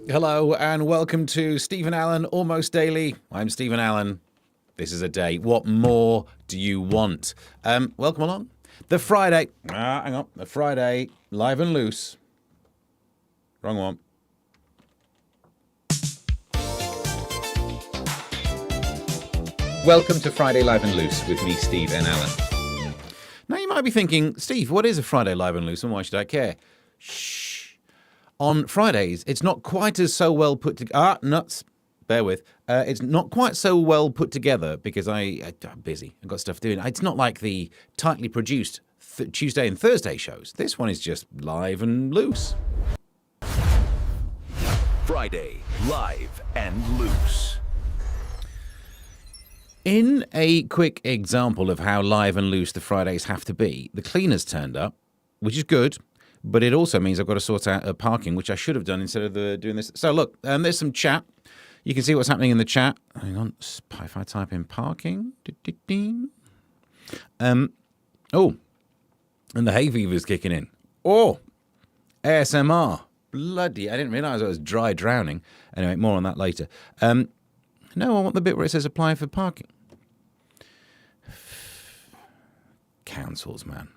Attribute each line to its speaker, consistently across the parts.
Speaker 1: Hello and welcome to Stephen Allen Almost Daily. I'm Stephen Allen. This is a day. What more do you want? Welcome along. The Friday. Hang on. The Friday Live and Loose. Wrong one. Welcome to Friday Live and Loose with me, Steve N. Allen. Now you might be thinking, Steve, what is a Friday Live and Loose and why should I care? Shh. On Fridays, it's not quite as so well put together. Nuts. Bear with. It's not quite so well put together because I'm busy. I've got stuff doing. It's not like the tightly produced Tuesday and Thursday shows. This one is just live and loose.
Speaker 2: Friday, live and loose.
Speaker 1: In a quick example of how live and loose the Fridays have to be, the cleaner's turned up, which is good. But it also means I've got to sort out parking, which I should have done instead of doing this. So look, there's some chat. You can see what's happening in the chat. Hang on, if I type in parking. Oh, and the hay fever's kicking in. Oh, ASMR. Bloody, I didn't realise I was dry drowning. Anyway, more on that later. No, I want the bit where it says apply for parking. Councils, man.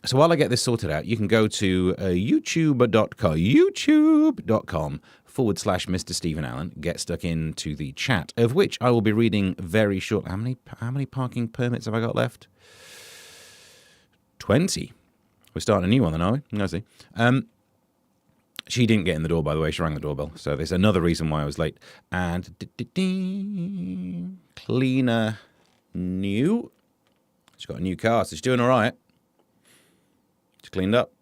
Speaker 1: So while I get this sorted out, you can go to youtube.com/Mr. Stephen Allen, get stuck into the chat, of which I will be reading very short. How many parking permits have I got left? 20. We're starting a new one then, are we? I see. She didn't get in the door, by the way. She rang the doorbell. So there's another reason why I was late. And cleaner new. She's got a new car, so she's doing all right. It's cleaned up.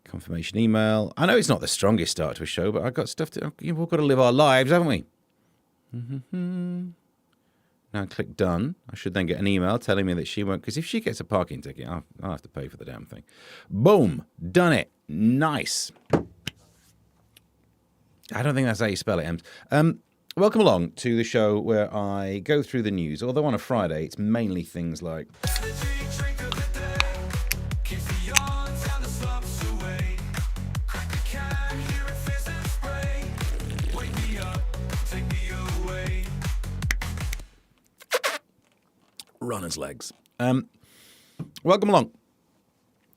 Speaker 1: Confirmation email. I know it's not the strongest start to a show, but I've got stuff to... We've all got to live our lives, haven't we? Now click done. I should then get an email telling me that she won't... Because if she gets a parking ticket, I'll have to pay for the damn thing. Boom. Done it. Nice. I don't think that's how you spell it, Ems. Welcome along to the show where I go through the news. Although on a Friday, it's mainly things like... runner's legs. Welcome along.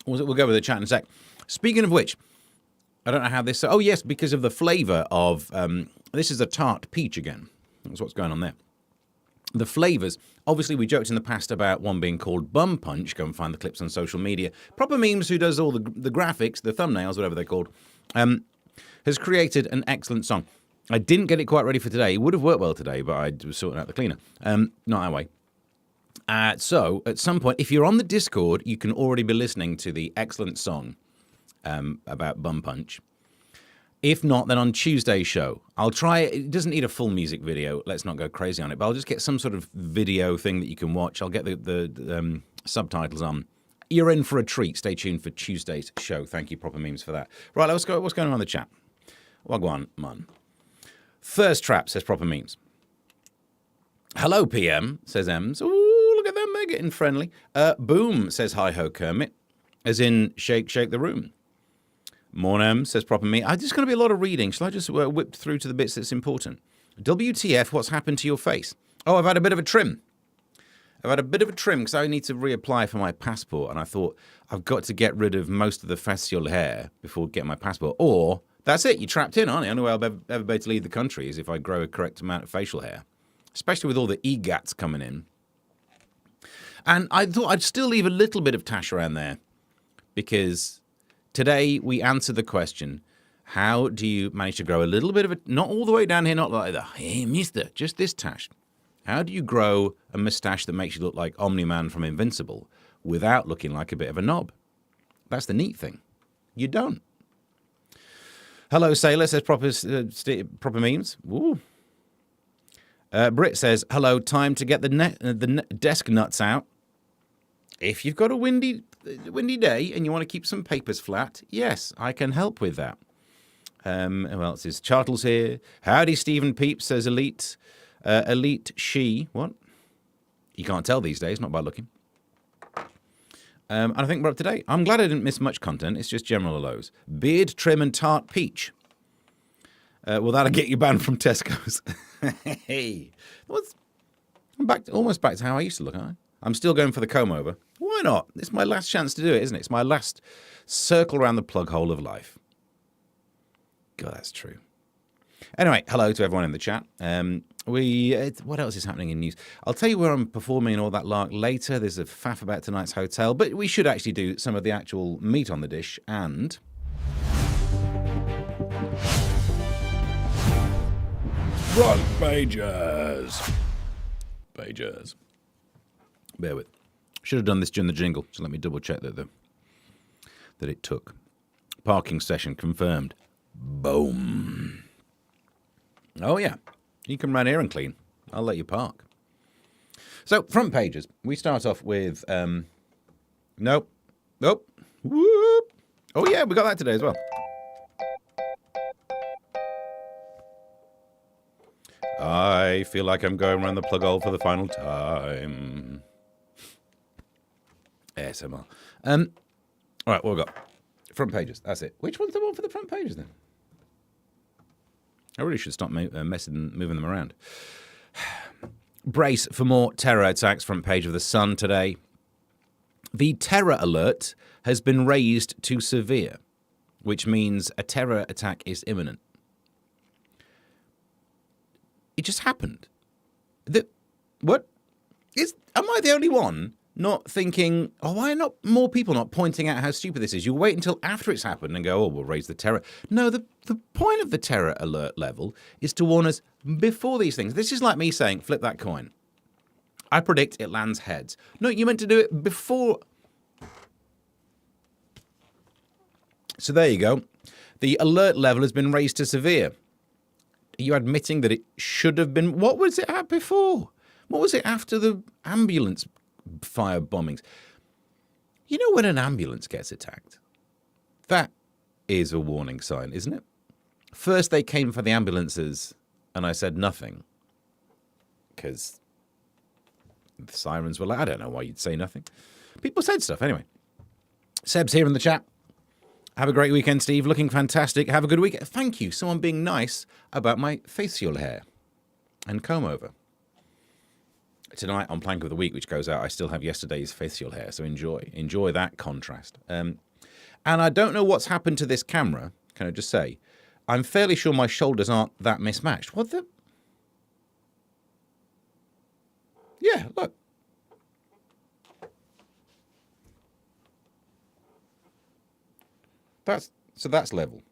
Speaker 1: We'll go with the chat in a sec. Speaking of which, I don't know how this... Oh, yes, because of the flavour of... this is a tart peach again. That's what's going on there. The flavours... Obviously, we joked in the past about one being called Bum Punch. Go and find the clips on social media. Proper Memes, who does all the graphics, the thumbnails, whatever they're called, has created an excellent song. I didn't get it quite ready for today. It would have worked well today, but I was sorting out the cleaner. Not that way. So, at some point, if you're on the Discord, you can already be listening to the excellent song about Bum Punch. If not, then on Tuesday's show, I'll try it. It doesn't need a full music video. Let's not go crazy on it. But I'll just get some sort of video thing that you can watch. I'll get the subtitles on. You're in for a treat. Stay tuned for Tuesday's show. Thank you, Proper Memes, for that. Right, let's go. What's going on in the chat? Wagwan, man. Thirst Trap, says Proper Memes. Hello, PM, says Ems. Ooh. Look at them, they're getting friendly. Boom, says hi-ho Kermit, as in shake the room. Mornem, says Proper Me. I'm just going to be a lot of reading. Shall I just whip through to the bits that's important? WTF, what's happened to your face? Oh, I've had a bit of a trim. Because I need to reapply for my passport, and I thought I've got to get rid of most of the facial hair before getting my passport. Or, that's it, you're trapped in, aren't you? The only way I'll ever be able to leave the country is if I grow a correct amount of facial hair. Especially with all the EGATs coming in. And I thought I'd still leave a little bit of tash around there because today we answered the question, how do you manage to grow a little bit of it, not all the way down here, not like the, hey, mister, just this tash. How do you grow a moustache that makes you look like Omni-Man from Invincible without looking like a bit of a knob? That's the neat thing. You don't. Hello, Sailor, says Proper Memes. Ooh. Britt says, hello, time to get the desk nuts out. If you've got a windy day and you want to keep some papers flat, yes, I can help with that. Who else is? Chartle's here. Howdy, Stephen Peeps, says Elite. Elite She. What? You can't tell these days, not by looking. And I think we're up to date. I'm glad I didn't miss much content. It's just general lows. Beard trim and tart peach. Well, that'll get you banned from Tesco's. Hey. I'm almost back to how I used to look, aren't I? I'm still going for the comb over. Why not? It's my last chance to do it, isn't it? It's my last circle around the plug hole of life. God, that's true. Anyway, hello to everyone in the chat. What else is happening in news? I'll tell you where I'm performing and all that lark later. There's a faff about tonight's hotel, but we should actually do some of the actual meat on the dish and... Front pages. Pages. Bear with. Should have done this during the jingle, so let me double check that it took. Parking session confirmed. Boom. Oh, yeah. You come round here and clean. I'll let you park. So, front pages. We start off with... Nope. Whoop. Oh, yeah, we got that today as well. I feel like I'm going around the plug hole for the final time. ASMR. All right, what we got? Front pages. That's it. Which one's the one for the front pages, then? I really should stop moving them around. Brace for more terror attacks. Front page of The Sun today. The terror alert has been raised to severe, which means a terror attack is imminent. It just happened. What? Am I the only one not thinking, why are not more people not pointing out how stupid this is? You wait until after it's happened and go, we'll raise the terror. No, the point of the terror alert level is to warn us before these things. This is like me saying, flip that coin. I predict it lands heads. No, you meant to do it before. So there you go. The alert level has been raised to severe. Are you admitting that it should have been? What was it at before? What was it after the ambulance fire bombings? You know when an ambulance gets attacked? That is a warning sign, isn't it? First they came for the ambulances and I said nothing. Because the sirens were like, I don't know why you'd say nothing. People said stuff anyway. Seb's here in the chat. Have a great weekend, Steve. Looking fantastic. Have a good week. Thank you. Someone being nice about my facial hair and comb over. Tonight on Plank of the Week, which goes out, I still have yesterday's facial hair, so enjoy that contrast. And I don't know what's happened to this camera. Can I just say, I'm fairly sure my shoulders aren't that mismatched. What the? Yeah, look. That's level.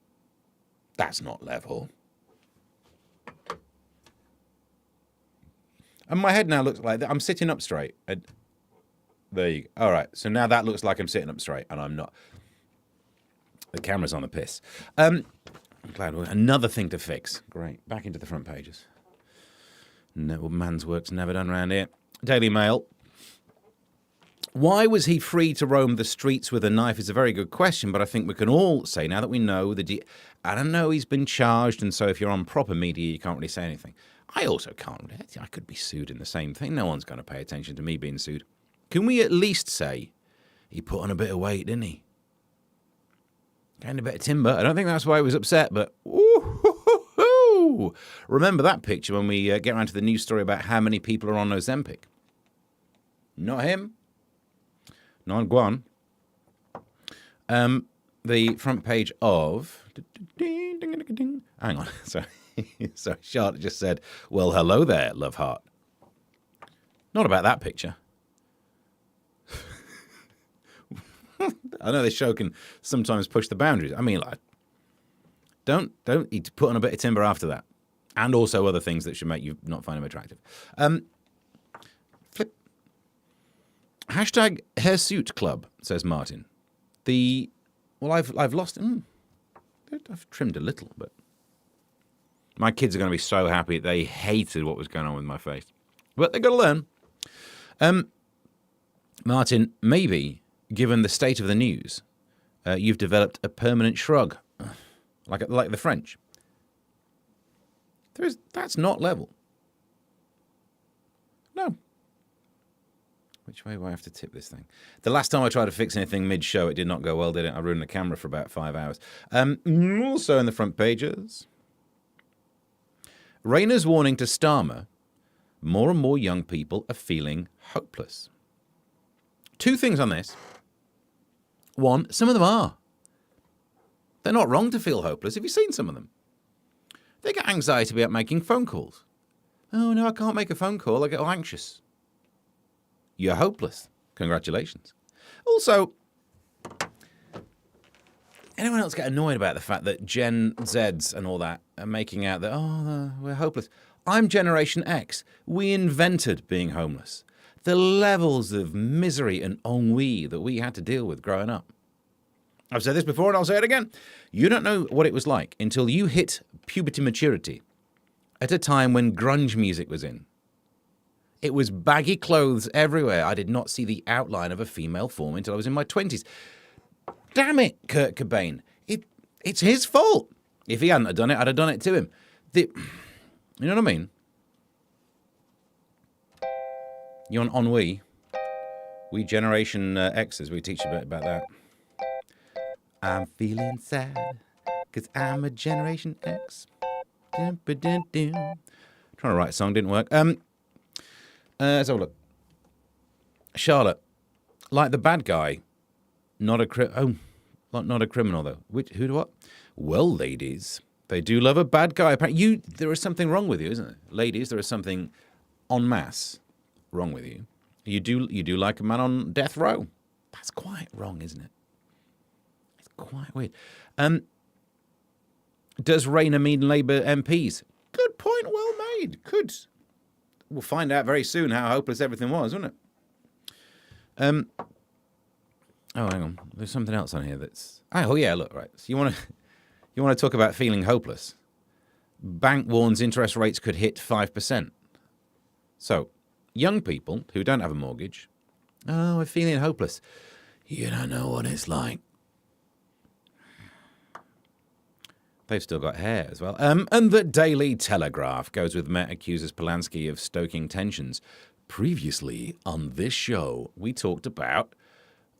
Speaker 1: That's not level. And my head now looks like that. I'm sitting up straight. There you go. All right. So now that looks like I'm sitting up straight, and I'm not. The camera's on the piss. I'm glad. Another thing to fix. Great. Back into the front pages. No man's work's never done around here. Daily Mail. Why was he free to roam the streets with a knife is a very good question, but I think we can all say now that we know I don't know, he's been charged, and so if you're on proper media, you can't really say anything. I also can't. I could be sued in the same thing. No one's going to pay attention to me being sued. Can we at least say he put on a bit of weight, didn't he? Gained a bit of timber. I don't think that's why he was upset, but ooh, remember that picture when we get around to the news story about how many people are on Ozempic? Not him. Not Guan. The front page of... Hang on. Sorry. Sorry. Charlotte just said, well, hello there, love heart. Not about that picture. I know this show can sometimes push the boundaries. I mean, like, don't eat, put on a bit of timber after that. And also other things that should make you not find him attractive. Flip. Hashtag Hairsuit Club, says Martin. I've lost... I've trimmed a little, but... My kids are going to be so happy. They hated what was going on with my face. But they've got to learn. Martin, maybe, given the state of the news, you've developed a permanent shrug. Like the French. That's not level. No. Which way do I have to tip this thing? The last time I tried to fix anything mid-show, it did not go well, did it? I ruined the camera for about 5 hours. Also in the front pages, Rayner's warning to Starmer, more and more young people are feeling hopeless. 2 things on this. 1, some of them are. They're not wrong to feel hopeless. Have you seen some of them? They get anxiety about making phone calls. Oh, no, I can't make a phone call. I get all anxious. You're hopeless. Congratulations. Also, anyone else get annoyed about the fact that Gen Zs and all that are making out that, we're hopeless? I'm Generation X. We invented being homeless. The levels of misery and ennui that we had to deal with growing up. I've said this before and I'll say it again. You don't know what it was like until you hit puberty maturity at a time when grunge music was in. It was baggy clothes everywhere. I did not see the outline of a female form until I was in my 20s. Damn it, Kurt Cobain. It's his fault. If he hadn't have done it, I'd have done it to him. You know what I mean? You on ennui? We Generation X's, we teach a bit about that. I'm feeling sad, because I'm a Generation X. Trying to write a song, didn't work. Let's have a look. Charlotte, like the bad guy, not a criminal though. Who do what? Well, ladies, they do love a bad guy. Apparently, there is something wrong with you, isn't there? Ladies, there is something en masse wrong with you. You do like a man on death row. That's quite wrong, isn't it? It's quite weird. Does Rayner mean Labour MPs? Good point, well made. Could. We'll find out very soon how hopeless everything was, won't it? Hang on. There's something else on here that's... Oh, yeah, look, right. So you want to talk about feeling hopeless? Bank warns interest rates could hit 5%. So, young people who don't have a mortgage, we're feeling hopeless. You don't know what it's like. They've still got hair as well. And the Daily Telegraph goes with Met accuses Polanski of stoking tensions. Previously on this show, we talked about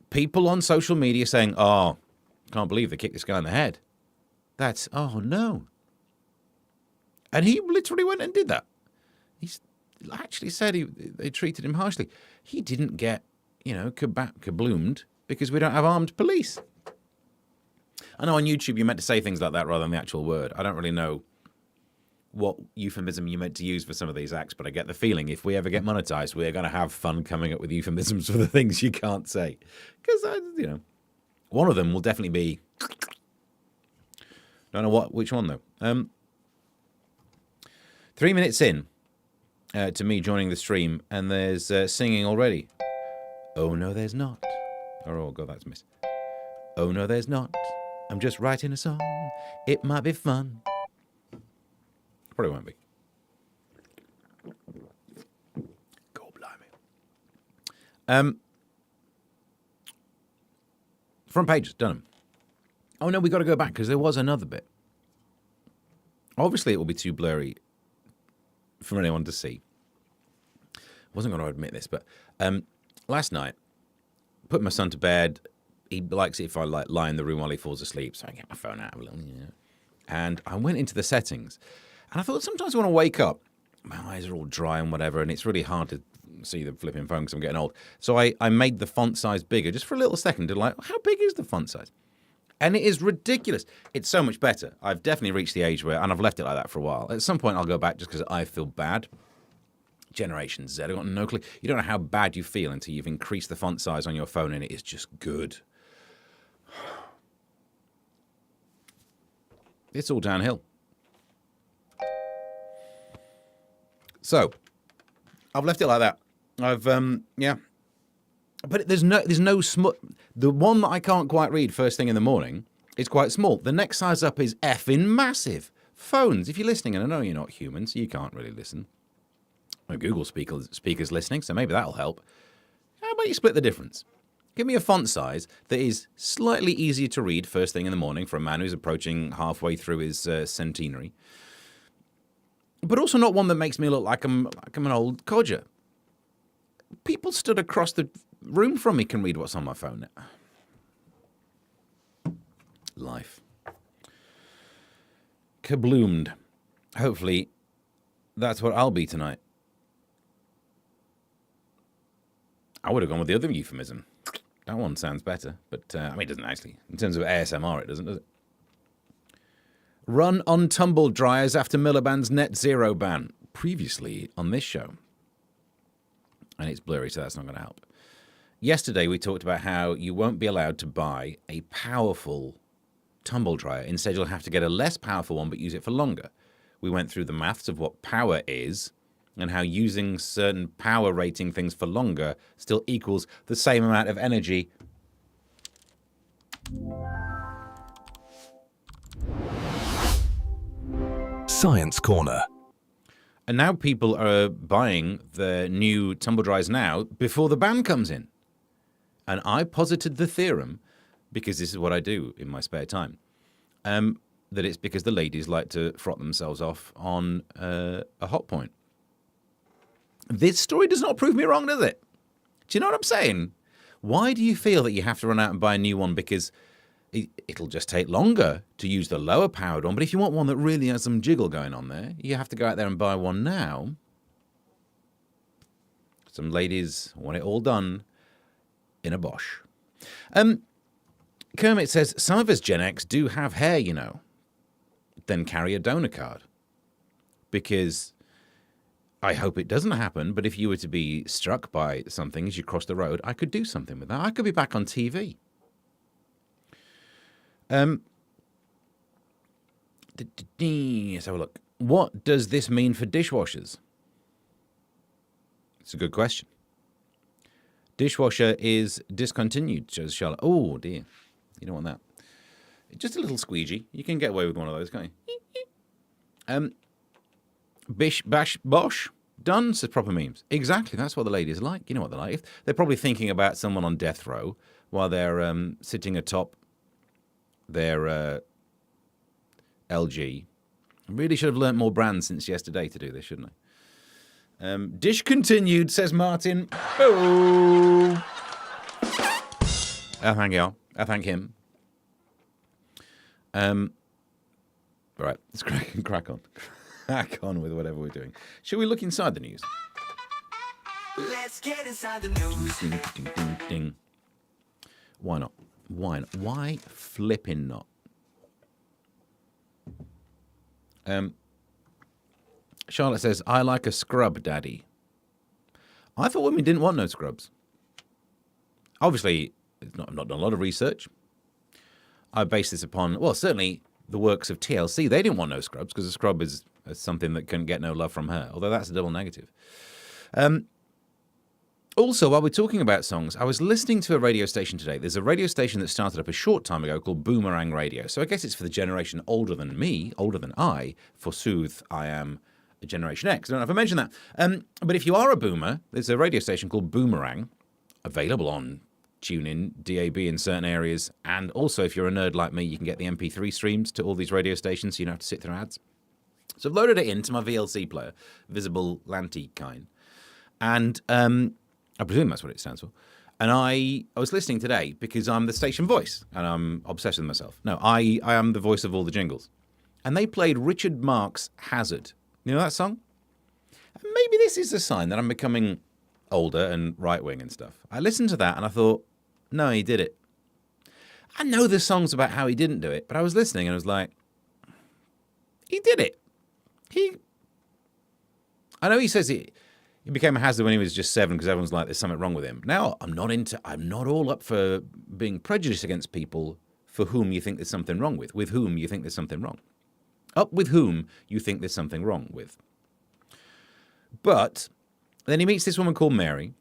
Speaker 1: people on social media saying, can't believe they kicked this guy in the head. That's, no. And he literally went and did that. He actually said they treated him harshly. He didn't get, kabloomed because we don't have armed police. I know on YouTube you meant to say things like that rather than the actual word. I don't really know what euphemism you meant to use for some of these acts, but I get the feeling if we ever get monetized, we're going to have fun coming up with euphemisms for the things you can't say. Because, one of them will definitely be... Don't know which one, though. 3 minutes in to me joining the stream, and there's singing already. Oh, no, there's not. Oh, God, that's missed. Oh, no, there's not. I'm just writing a song. It might be fun. Probably won't be. God blimey. Front pages, done them. Oh, no, we got to go back because there was another bit. Obviously, it will be too blurry for anyone to see. I wasn't going to admit this, but last night, put my son to bed. He likes it if I lie in the room while he falls asleep, so I get my phone out a little, And I went into the settings, and I thought sometimes when I wake up, my eyes are all dry and whatever, and it's really hard to see the flipping phone because I'm getting old. So I made the font size bigger just for a little second to how big is the font size? And it is ridiculous. It's so much better. I've definitely reached the age where, and I've left it like that for a while. At some point, I'll go back just because I feel bad. Generation Z, I've got no clue. You don't know how bad you feel until you've increased the font size on your phone, and it is just good. It's all downhill. So, I've left it like that. But there's no smut. The one that I can't quite read first thing in the morning is quite small. The next size up is effing massive. Phones, if you're listening, and I know you're not human, so you can't really listen. No Google speakers listening, so maybe that'll help. How about you split the difference? Give me a font size that is slightly easier to read first thing in the morning for a man who's approaching halfway through his centenary. But also not one that makes me look like I'm an old codger. people stood across the room from me can read what's on my phone. Life. Kabloomed. Hopefully, that's what I'll be tonight. I would have gone with the other euphemism. That one sounds better, but I mean, it doesn't actually. In terms of ASMR, it doesn't, does it? Run on tumble dryers after Miliband's net zero ban. Previously on this show. And it's blurry, so that's not going to help. Yesterday, we talked about how you won't be allowed to buy a powerful tumble dryer. Instead, you'll have to get a less powerful one, but use it for longer. We went through the maths of what power is and how using certain power rating things for longer still equals the same amount of energy.
Speaker 2: Science Corner.
Speaker 1: And now people are buying the new tumble dryers now before the ban comes in. And I posited the theorem, because this is what I do in my spare time, that it's because the ladies like to froth themselves off on a hot point. This story does not prove me wrong, does it? Do you know what I'm saying? Why do you feel that you have to run out and buy a new one? Because it'll just take longer to use the lower powered one. But if you want one that really has some jiggle going on there, you have to go out there and buy one now. Some ladies want it all done in a Bosch. Kermit says, some of us Gen X do have hair, you know. Then carry a donor card. Because I hope it doesn't happen, but if you were to be struck by something as you cross the road, I could do something with that. I could be back on TV. Let's have a look. What does this mean for dishwashers? It's a good question. Dishwasher is discontinued, says Charlotte. Oh, dear. You don't want that. Just a little squeegee. You can get away with one of those, can't you? Bish, bash, bosh. Done, says Proper Memes. Exactly. That's what the ladies like. You know what they're like. They're probably thinking about someone on death row while they're sitting atop their LG. I really should have learnt more brands since yesterday to do this, shouldn't I? Dish continued, says Martin. Oh. I thank you. I thank him. Right, let's crack on. Crack on with whatever we're doing. Shall we look inside the news?
Speaker 3: Let's get inside the news.
Speaker 1: Ding, ding, ding, ding. Why not? Why not? Why flipping not? Charlotte says, I like a scrub, Daddy. I thought women didn't want no scrubs. Obviously, I've not done a lot of research. I base this upon, well, certainly the works of TLC. They didn't want no scrubs because a scrub is something that couldn't get no love from her, although that's a double negative. Also, while we're talking about songs, I was listening to a radio station today. There's a radio station that started up a short time ago called Boomerang Radio. So I guess it's for the generation older than me, older than I. Forsooth, I am a Generation X. I don't know if I mentioned that. But if you are a boomer, there's a radio station called Boomerang, available on TuneIn, DAB in certain areas. And also, if you're a nerd like me, you can get the MP3 streams to all these radio stations, so you don't have to sit through ads. So I've loaded it into my VLC player, Visible Lanty kind. And I presume that's what it stands for. And I was listening today because I'm the station voice and I'm obsessed with myself. No, I am the voice of all the jingles. And they played Richard Marx's Hazard. You know that song? And maybe this is a sign that I'm becoming older and right-wing and stuff. I listened to that and I thought, no, he did it. I know there's songs about how he didn't do it, but I was listening and I was like, he did it. I know he says he became a hazard when he was just 7 because everyone's like, there's something wrong with him. Now, I'm not all up for being prejudiced against people for whom you think there's something wrong with whom you think there's something wrong. Up with whom you think there's something wrong with. But then he meets this woman called Mary,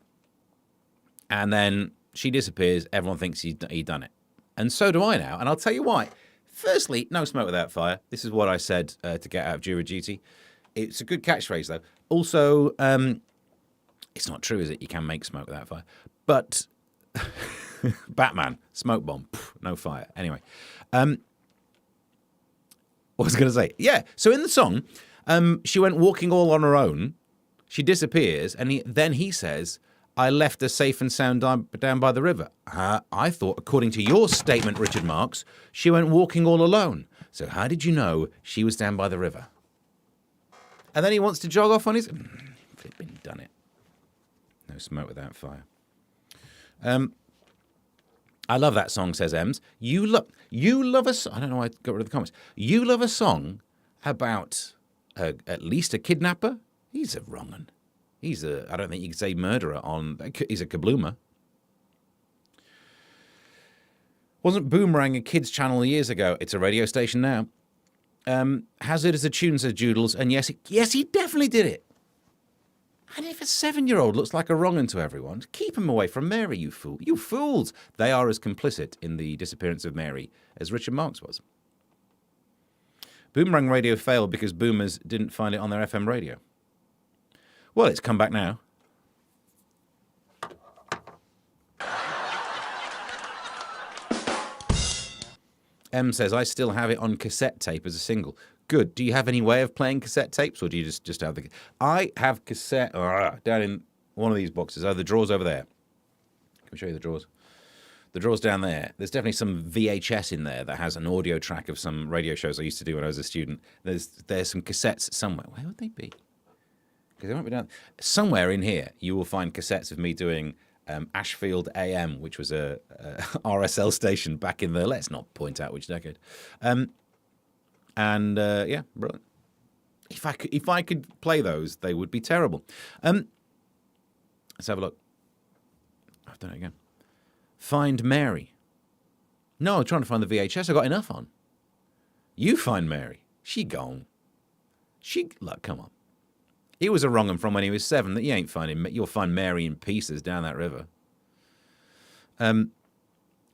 Speaker 1: and then she disappears. Everyone thinks he done it. And so do I now, and I'll tell you why. Firstly, no smoke without fire. This is what I said to get out of jury duty. It's a good catchphrase, though. Also, it's not true, is it? You can make smoke without fire. But Batman, smoke bomb, no fire. Anyway, what was I going to say? Yeah, so in the song, she went walking all on her own. She disappears, and then he says, I left her safe and sound down by the river. I thought, according to your statement, Richard Marks, she went walking all alone. So how did you know she was down by the river? And then he wants to jog off on his... Flipping done it. No smoke without fire. I love that song, says Ems. You love a song... I don't know why I got rid of the comments. You love a song about at least a kidnapper? He's a wrong one. I don't think you could say murderer on... He's a kabloomer. Wasn't Boomerang a kids' channel years ago? It's a radio station now. Hazard as a tune, says Joodles. And yes, he definitely did it. And if a 7-year-old looks like a wrong-un to everyone, keep him away from Mary, you fool. You fools! They are as complicit in the disappearance of Mary as Richard Marks was. Boomerang radio failed because boomers didn't find it on their FM radio. Well, it's come back now. M says, I still have it on cassette tape as a single. Good. Do you have any way of playing cassette tapes, or do you just have the... I have cassette... down in one of these boxes. Oh, the drawers over there. Can we show you the drawers? The drawers down there. There's definitely some VHS in there that has an audio track of some radio shows I used to do when I was a student. There's some cassettes somewhere. Where would they be? Because they won't be down... Somewhere in here, you will find cassettes of me doing... Ashfield AM, which was a RSL station back in the... Let's not point out which decade. Yeah, brilliant. If I could play those, they would be terrible. Let's have a look. I've done it again. Find Mary. No, I'm trying to find the VHS. I got enough on. You find Mary. She gone. Look, come on. He was a wrong 'un from when he was 7. That you ain't finding. You'll find Mary in pieces down that river.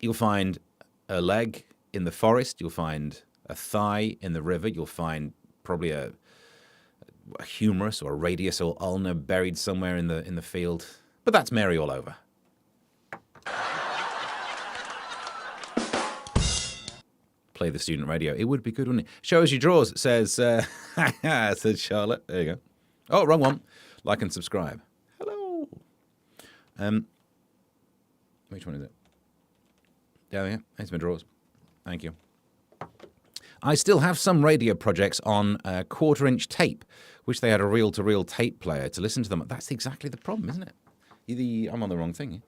Speaker 1: You'll find a leg in the forest. You'll find a thigh in the river. You'll find probably a humerus or a radius or ulna buried somewhere in the field. But that's Mary all over. Play the student radio. It would be good, wouldn't it? Show us your drawers, says says Charlotte. There you go. Oh, wrong one. Like and subscribe. Hello. Which one is it? There we go. Here's my drawers. Thank you. I still have some radio projects on 1/4-inch tape. Wish they had a reel-to-reel tape player to listen to them. That's exactly the problem, isn't it? I'm on the wrong thing.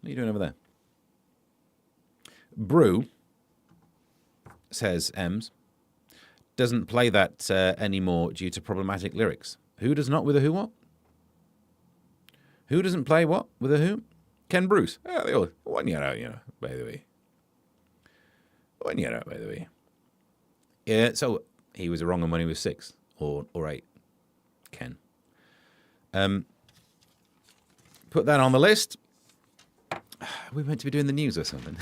Speaker 1: What are you doing over there? Brew, says Ems, doesn't play that anymore due to problematic lyrics. Who does not with a who what? Who doesn't play what with a who? Ken Bruce. Oh, they all 1 year out, by the way. 1 year out, by the way. Yeah, so he was a wrong one when he was 6 or 8. Ken. Put that on the list. We meant to be doing the news or something.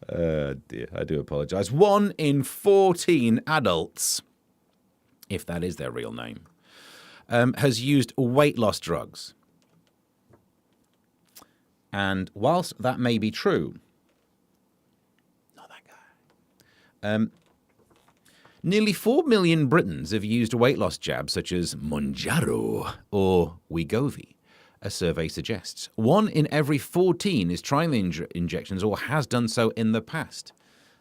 Speaker 1: Dear, I do apologise. 1 in 14 adults, if that is their real name, has used weight loss drugs. And whilst that may be true, not that guy, nearly 4 million Britons have used weight loss jabs such as Mounjaro or Wegovy, a survey suggests. 1 in every 14 is trying the injections or has done so in the past.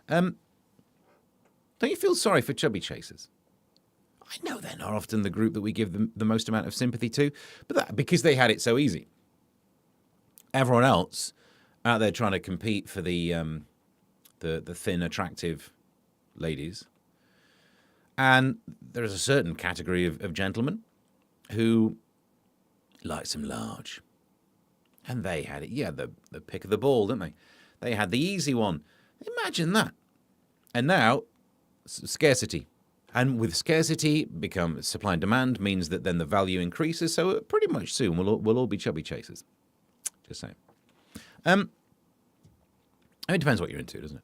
Speaker 1: Don't you feel sorry for chubby chasers? I know they're not often the group that we give them the most amount of sympathy to, but because they had it so easy. Everyone else out there trying to compete for the thin, attractive ladies. And there is a certain category of gentlemen who likes them large. And they had it. Yeah, the pick of the ball, didn't they? They had the easy one. Imagine that. And now, scarcity. And with scarcity, supply and demand means that then the value increases. So pretty much soon we'll all be chubby chasers. Just saying. It depends what you're into, doesn't it?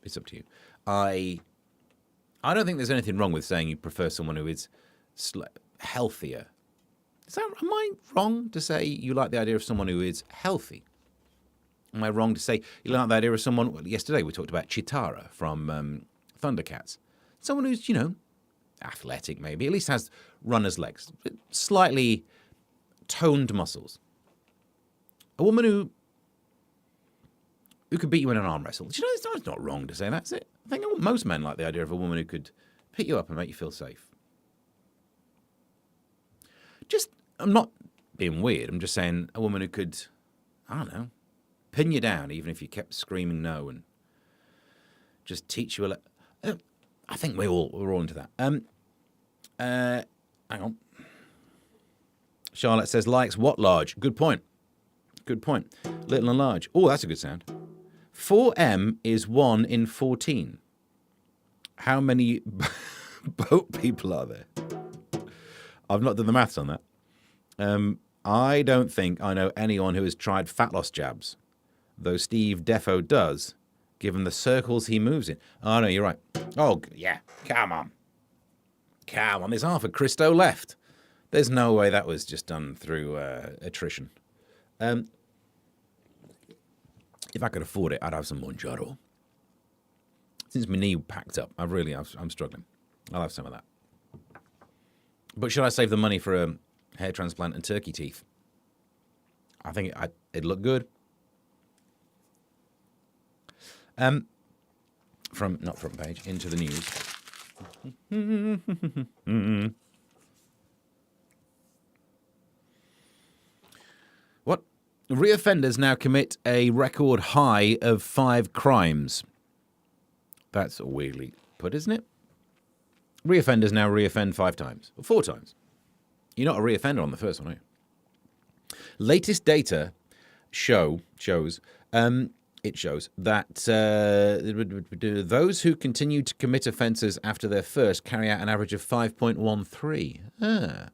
Speaker 1: It's up to you. I don't think there's anything wrong with saying you prefer someone who is healthier. Am I wrong to say you like the idea of someone who is healthy? Am I wrong to say you like the idea of someone... Well, yesterday we talked about Chitara from Thundercats. Someone who's, athletic maybe, at least has runner's legs. Slightly toned muscles. A woman who could beat you in an arm wrestle. Do you know, it's not wrong to say that's it. I think most men like the idea of a woman who could pick you up and make you feel safe. I'm not being weird. I'm just saying a woman who could, I don't know, pin you down even if you kept screaming no and just teach you I think we're all into that. Hang on. Charlotte says, likes what large? Good point. Little and large. Oh, that's a good sound. 4M is 1 in 14. How many boat people are there? I've not done the maths on that. I don't think I know anyone who has tried fat loss jabs, though Steve Defo does, given the circles he moves in. Oh, no, you're right. Oh, yeah. Come on. There's half a Christo left. There's no way that was just done through attrition. If I could afford it, I'd have some Monjaro. Since my knee packed up, I'm struggling. I'll have some of that. But should I save the money for a hair transplant and turkey teeth? I think it'd look good. From not front page into the news. What? Reoffenders now commit a record high of 5 crimes. That's weirdly put, isn't it? Reoffenders now reoffend 5 times. Or 4 times. You're not a reoffender on the first one, are you? Latest data shows that those who continue to commit offences after their first carry out an average of 5.13.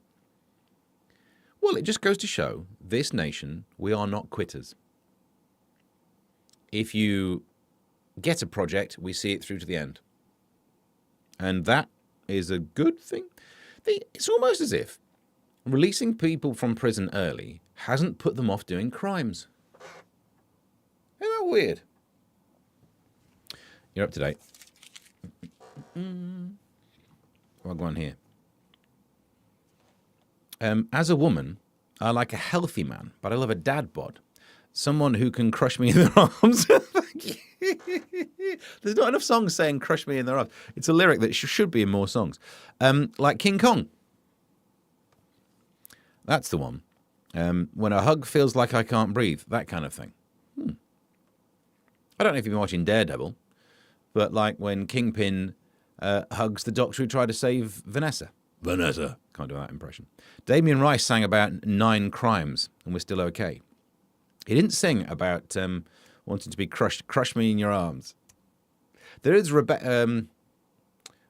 Speaker 1: Well, it just goes to show this nation, we are not quitters. If you get a project, we see it through to the end. And that is a good thing. It's almost as if releasing people from prison early hasn't put them off doing crimes. Isn't that weird? You're up to date. I'll go on here. As a woman, I like a healthy man, but I love a dad bod. Someone who can crush me in their arms. There's not enough songs saying crush me in their arms. It's a lyric that should be in more songs. Like King Kong. That's the one. When a hug feels like I can't breathe. That kind of thing. I don't know if you've been watching Daredevil, but like when Kingpin hugs the doctor who tried to save Vanessa. Can't do that impression. Damien Rice sang about 9 crimes, and we're still okay. He didn't sing about wanting to be crushed. Crush me in your arms. There is Rebecca.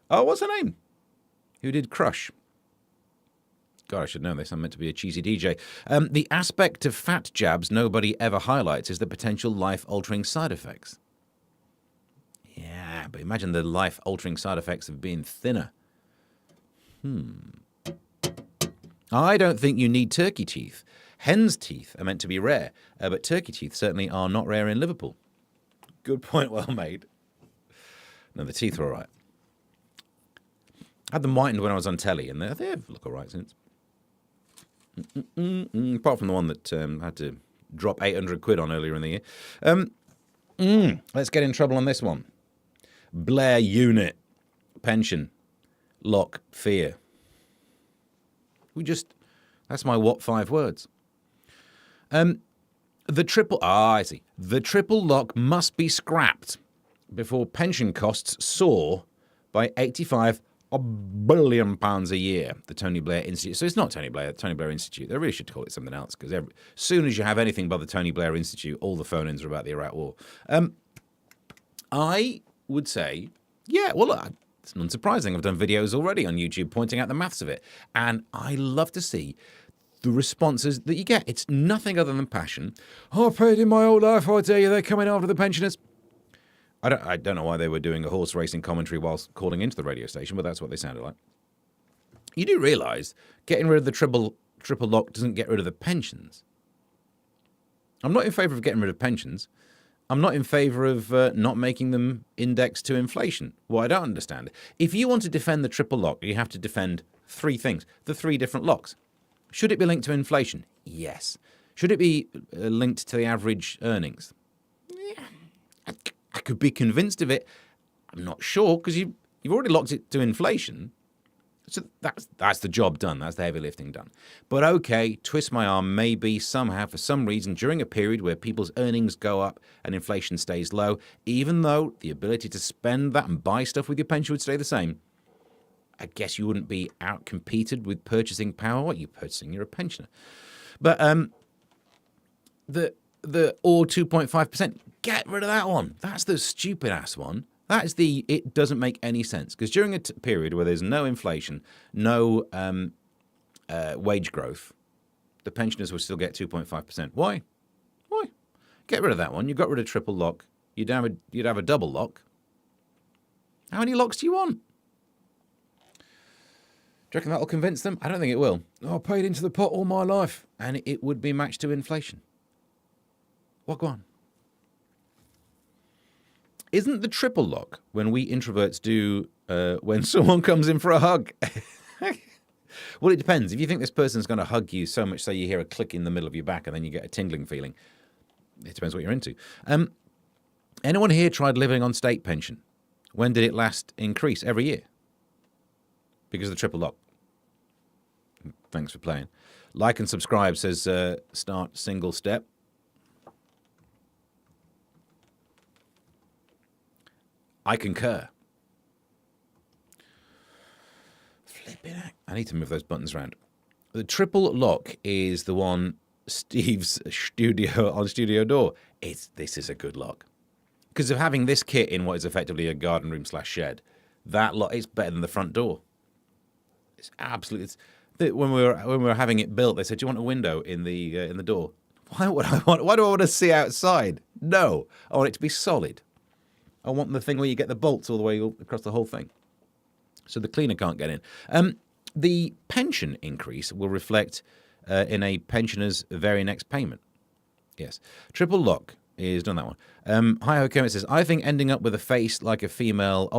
Speaker 1: What's her name? Who did Crush? God, I should know this. I'm meant to be a cheesy DJ. The aspect of fat jabs nobody ever highlights is the potential life-altering side effects. Yeah, but imagine the life-altering side effects of being thinner. I don't think you need turkey teeth. Hen's teeth are meant to be rare, but turkey teeth certainly are not rare in Liverpool. Good point, well made. No, the teeth are all right. I had them whitened when I was on telly, and they look all right since. Apart from the one that I had to drop 800 quid on earlier in the year. Let's get in trouble on this one. Blair unit. Pension. Lock. Fear. That's my what 5 words. The triple lock must be scrapped before pension costs soar by 85 billion pounds a year, the Tony Blair Institute. So it's not Tony Blair, the Tony Blair Institute. They really should call it something else, because as soon as you have anything by the Tony Blair Institute, all the phone-ins are about the Iraq War. I would say, yeah, well, it's unsurprising. I've done videos already on YouTube pointing out the maths of it. And I love to see the responses that you get. It's nothing other than passion. I paid in my whole life, I tell you, they're coming after the pensioners. I don't know why they were doing a horse racing commentary whilst calling into the radio station, but that's what they sounded like. You do realise getting rid of the triple lock doesn't get rid of the pensions. I'm not in favour of getting rid of pensions. I'm not in favour of not making them index to inflation. Well, I don't understand. If you want to defend the triple lock, you have to defend 3 things. The 3 different locks. Should it be linked to inflation? Yes. Should it be linked to the average earnings? Yeah. I could be convinced of it. I'm not sure, because you've already locked it to inflation. So that's the job done. That's the heavy lifting done. But okay, twist my arm, maybe somehow, for some reason, during a period where people's earnings go up and inflation stays low, even though the ability to spend that and buy stuff with your pension would stay the same, I guess you wouldn't be out-competed with purchasing power. What are you purchasing? You're a pensioner. But the or 2.5%, get rid of that one. That's the stupid-ass one. That is it doesn't make any sense. Because during a period where there's no inflation, no wage growth, the pensioners will still get 2.5%. Why? Get rid of that one. You got rid of triple lock. You'd have a double lock. How many locks do you want? Do you reckon that'll convince them? I don't think it will. I paid into the pot all my life. And it would be matched to inflation. What, go on? Isn't the triple lock when we introverts do when someone comes in for a hug? Well, it depends. If you think this person's going to hug you so much so you hear a click in the middle of your back and then you get a tingling feeling, it depends what you're into. Anyone here tried living on state pension? When did it last increase? Every year. Because of the triple lock. Thanks for playing. Like and subscribe says start single step. I concur. Flipping heck. I need to move those buttons around. The triple lock is the one Steve's studio door. This is a good lock. Because of having this kit in what is effectively a garden room / shed, that lock is better than the front door. It's absolutely. When we were having it built, they said, "Do you want a window in the door?" Why do I want to see outside? No, I want it to be solid. I want the thing where you get the bolts all the way across the whole thing, so the cleaner can't get in. The pension increase will reflect in a pensioner's very next payment. Yes, triple lock is done that one. Hi Ho Kermit says, I think ending up with a face like a female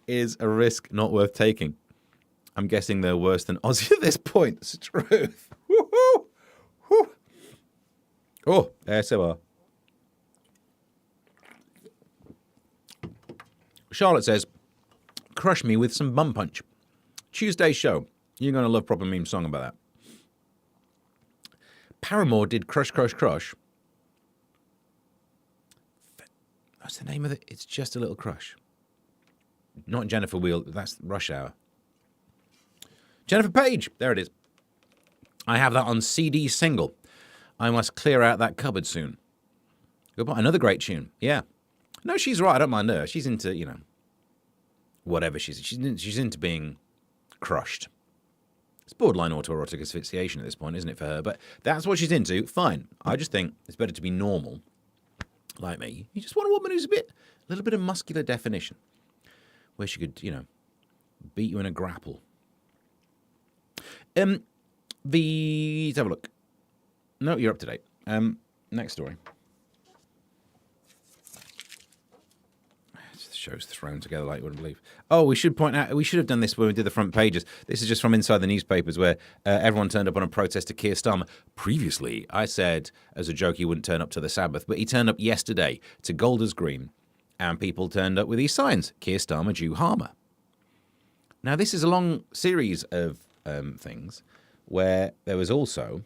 Speaker 1: is a risk not worth taking. I'm guessing they're worse than Aussie at this point. It's the truth. Woo-hoo! Woo. Oh, ASMR. Charlotte says, crush me with some bum punch. Tuesday show. You're going to love proper meme song about that. Paramore did Crush, Crush, Crush. What's the name of it? It's Just a Little Crush. Not Jennifer Wheel. That's Rush Hour. Jennifer Page. There it is. I have that on CD single. I must clear out that cupboard soon. Goodbye. Another great tune. Yeah. No, she's right. I don't mind her. She's into, whatever she's into being crushed. It's borderline autoerotic asphyxiation at this point, isn't it, for her? But that's what she's into. Fine. I just think it's better to be normal, like me. You just want a woman who's a little bit of muscular definition, where she could, beat you in a grapple. Let's have a look. No, you're up to date. Next story. The show's thrown together like you wouldn't believe. Oh, we should point out, we should have done this when we did the front pages. This is just from inside the newspapers where everyone turned up on a protest to Keir Starmer. Previously, I said as a joke he wouldn't turn up to the Sabbath, but he turned up yesterday to Golders Green, and people turned up with these signs: Keir Starmer, Jew harmer. Now, this is a long series of things where there was also,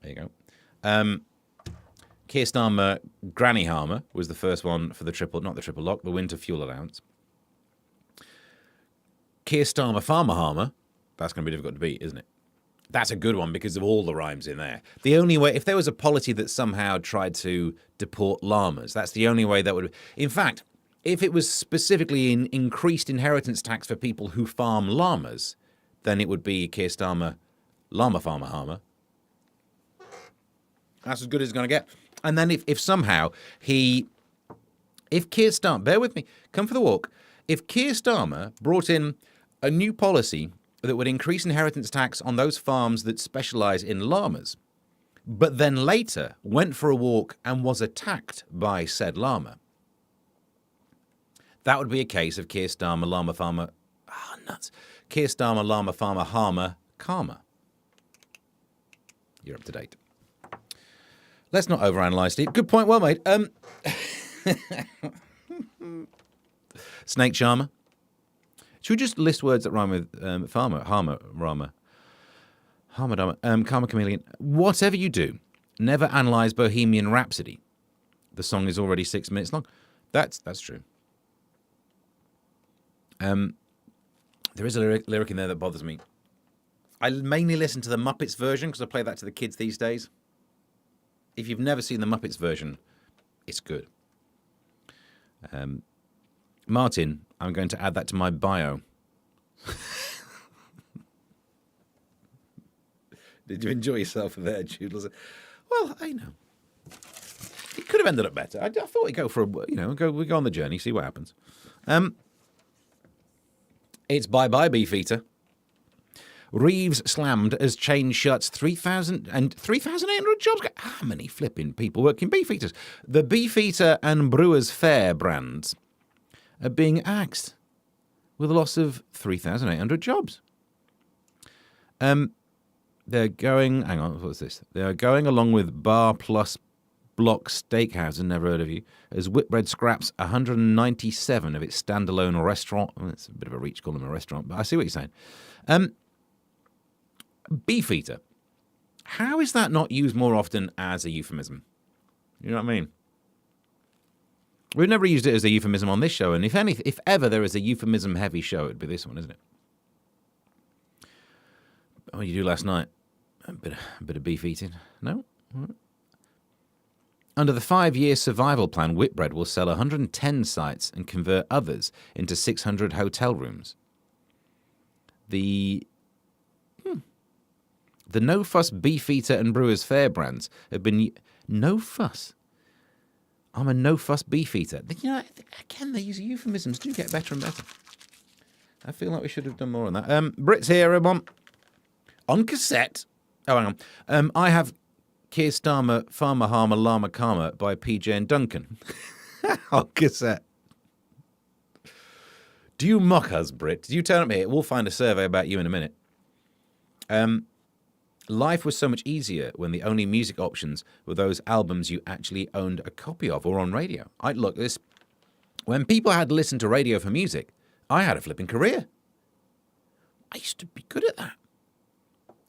Speaker 1: there you go, Keir Starmer, Granny Harmer was the first one for not the triple lock, the winter fuel allowance. Keir Starmer, Farmer Harmer, that's going to be difficult to beat, isn't it? That's a good one because of all the rhymes in there. The only way, if there was a policy that somehow tried to deport llamas, that's the only way that would. In fact, if it was specifically increased inheritance tax for people who farm llamas, then it would be Keir Starmer, Llama Farmer Harmer. That's as good as it's going to get. And then if somehow if Keir Starmer, bear with me, come for the walk. If Keir Starmer brought in a new policy that would increase inheritance tax on those farms that specialise in llamas, but then later went for a walk and was attacked by said llama, that would be a case of Keir Starmer, Llama Farmer, nuts. Keir Starmer, Llama Farmer, Harmer, Karma. You're up to date. Let's not overanalyze, Steve. Good point, well made. Snake charmer. Should we just list words that rhyme with farmer, harmer, rama, harmadama, karma chameleon? Whatever you do, never analyze Bohemian Rhapsody. The song is already 6 minutes long. That's true. There is a lyric in there that bothers me. I mainly listen to the Muppets version because I play that to the kids these days. If you've never seen the Muppets version, it's good. Martin, I'm going to add that to my bio. Did you enjoy yourself there, Jude? Well, I know. It could have ended up better. I thought we'd go for we go on the journey, see what happens. It's bye-bye, Beefeater. Reeves slammed as chain shuts 3,800 jobs. How many flipping people work in Beefeaters? The Beefeater and Brewers Fayre brands are being axed with a loss of 3,800 jobs. They're going... Hang on, what's this? They're going along with Bar Plus Block Steakhouse, and never heard of you, as Whitbread scraps 197 of its standalone restaurant. Well, it's a bit of a reach, call them a restaurant, but I see what you're saying. Beefeater. How is that not used more often as a euphemism? You know what I mean? We've never used it as a euphemism on this show, and if ever there is a euphemism-heavy show, it'd be this one, isn't it? What did you do last night? A bit of beef eating? No? All right. Under the 5-year survival plan, Whitbread will sell 110 sites and convert others into 600 hotel rooms. The No Fuss Beefeater and Brewers Fayre brands have been... No fuss. I'm a no fuss Beefeater. You know, again, these euphemisms do get better and better. I feel like we should have done more on that. Brits here, everyone. On cassette. Oh, hang on. I have Keir Starmer, Farmer Harmer, Llama Karma by PJ and Duncan. On cassette. Do you mock us, Brit? Did you turn up here? We'll find a survey about you in a minute. Life was so much easier when the only music options were those albums you actually owned a copy of or on radio. Look, when people had to listen to radio for music, I had a flipping career. I used to be good at that.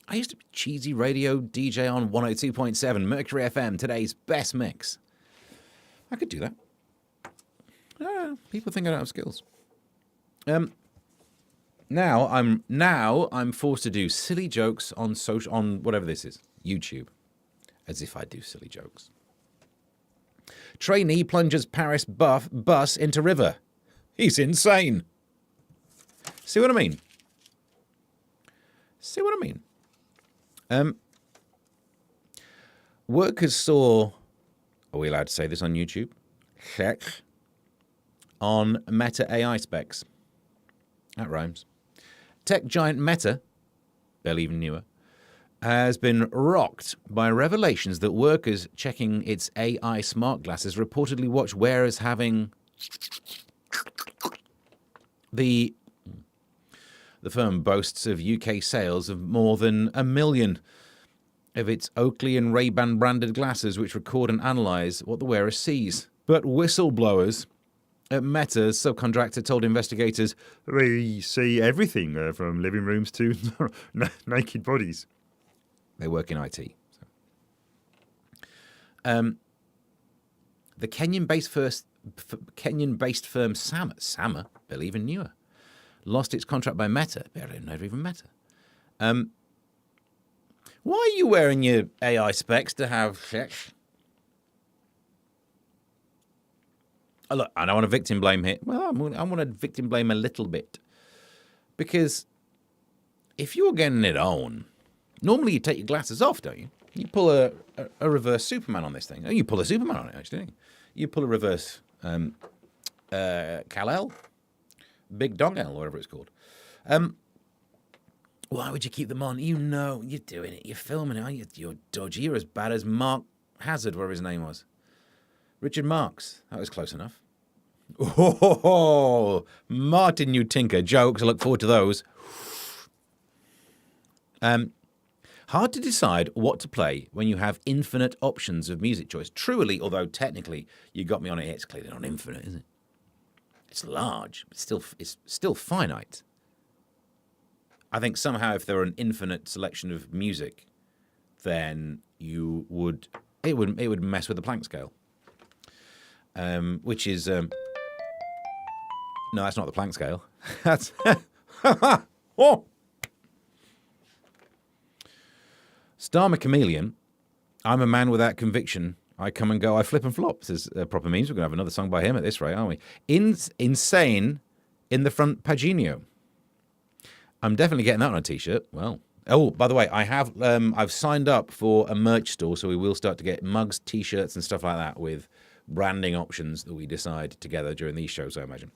Speaker 1: I used to be cheesy radio DJ on 102.7 Mercury FM, today's best mix. I could do that. People think I don't have skills. Now I'm forced to do silly jokes on whatever this is, YouTube, as if I do silly jokes. Trainee plunges Paris bus into river. He's insane. See what I mean? Workers saw... Are we allowed to say this on YouTube? Check. On Meta AI specs. That rhymes. Tech giant Meta, barely even newer, has been rocked by revelations that workers checking its AI smart glasses reportedly watch wearers having... The firm boasts of UK sales of more than 1 million of its Oakley and Ray-Ban branded glasses, which record and analyse what the wearer sees. But whistleblowers at Meta's subcontractor told investigators,
Speaker 4: "We see everything from living rooms to naked bodies."
Speaker 1: They work in IT. So. The Kenyan-based firm Sama, barely even newer, lost its contract by Meta. Barely never even Meta. Why are you wearing your AI specs to have sex? Oh, look, I don't want to victim blame here. Well, I want to victim blame a little bit. Because if you're getting it on, normally you take your glasses off, don't you? You pull a reverse Superman on this thing. Oh, you pull a Superman on it, actually. You pull a reverse Kal-El, Big Dong L, whatever it's called. Why would you keep them on? You know you're doing it. You're filming it, aren't you? You're dodgy. You're as bad as Mark Hazard, whatever his name was. Richard Marx. That was close enough. Oh, Martin, you tinker. Jokes. I look forward to those. Hard to decide what to play when you have infinite options of music choice. Truly, although technically you got me on it, it's clearly not infinite, is it? It's large, but it's still finite. I think somehow if there were an infinite selection of music, then it would mess with the Planck scale, which is no, that's not the Planck scale. That's oh. Star Chameleon. I'm a man without conviction. I come and go. I flip and flop. Says proper memes. We're gonna have another song by him at this rate, aren't we? Insane in the front paginio. I'm definitely getting that on a t-shirt. Well, oh, by the way, I've signed up for a merch store, so we will start to get mugs, t-shirts, and stuff like that with branding options that we decide together during these shows, I imagine.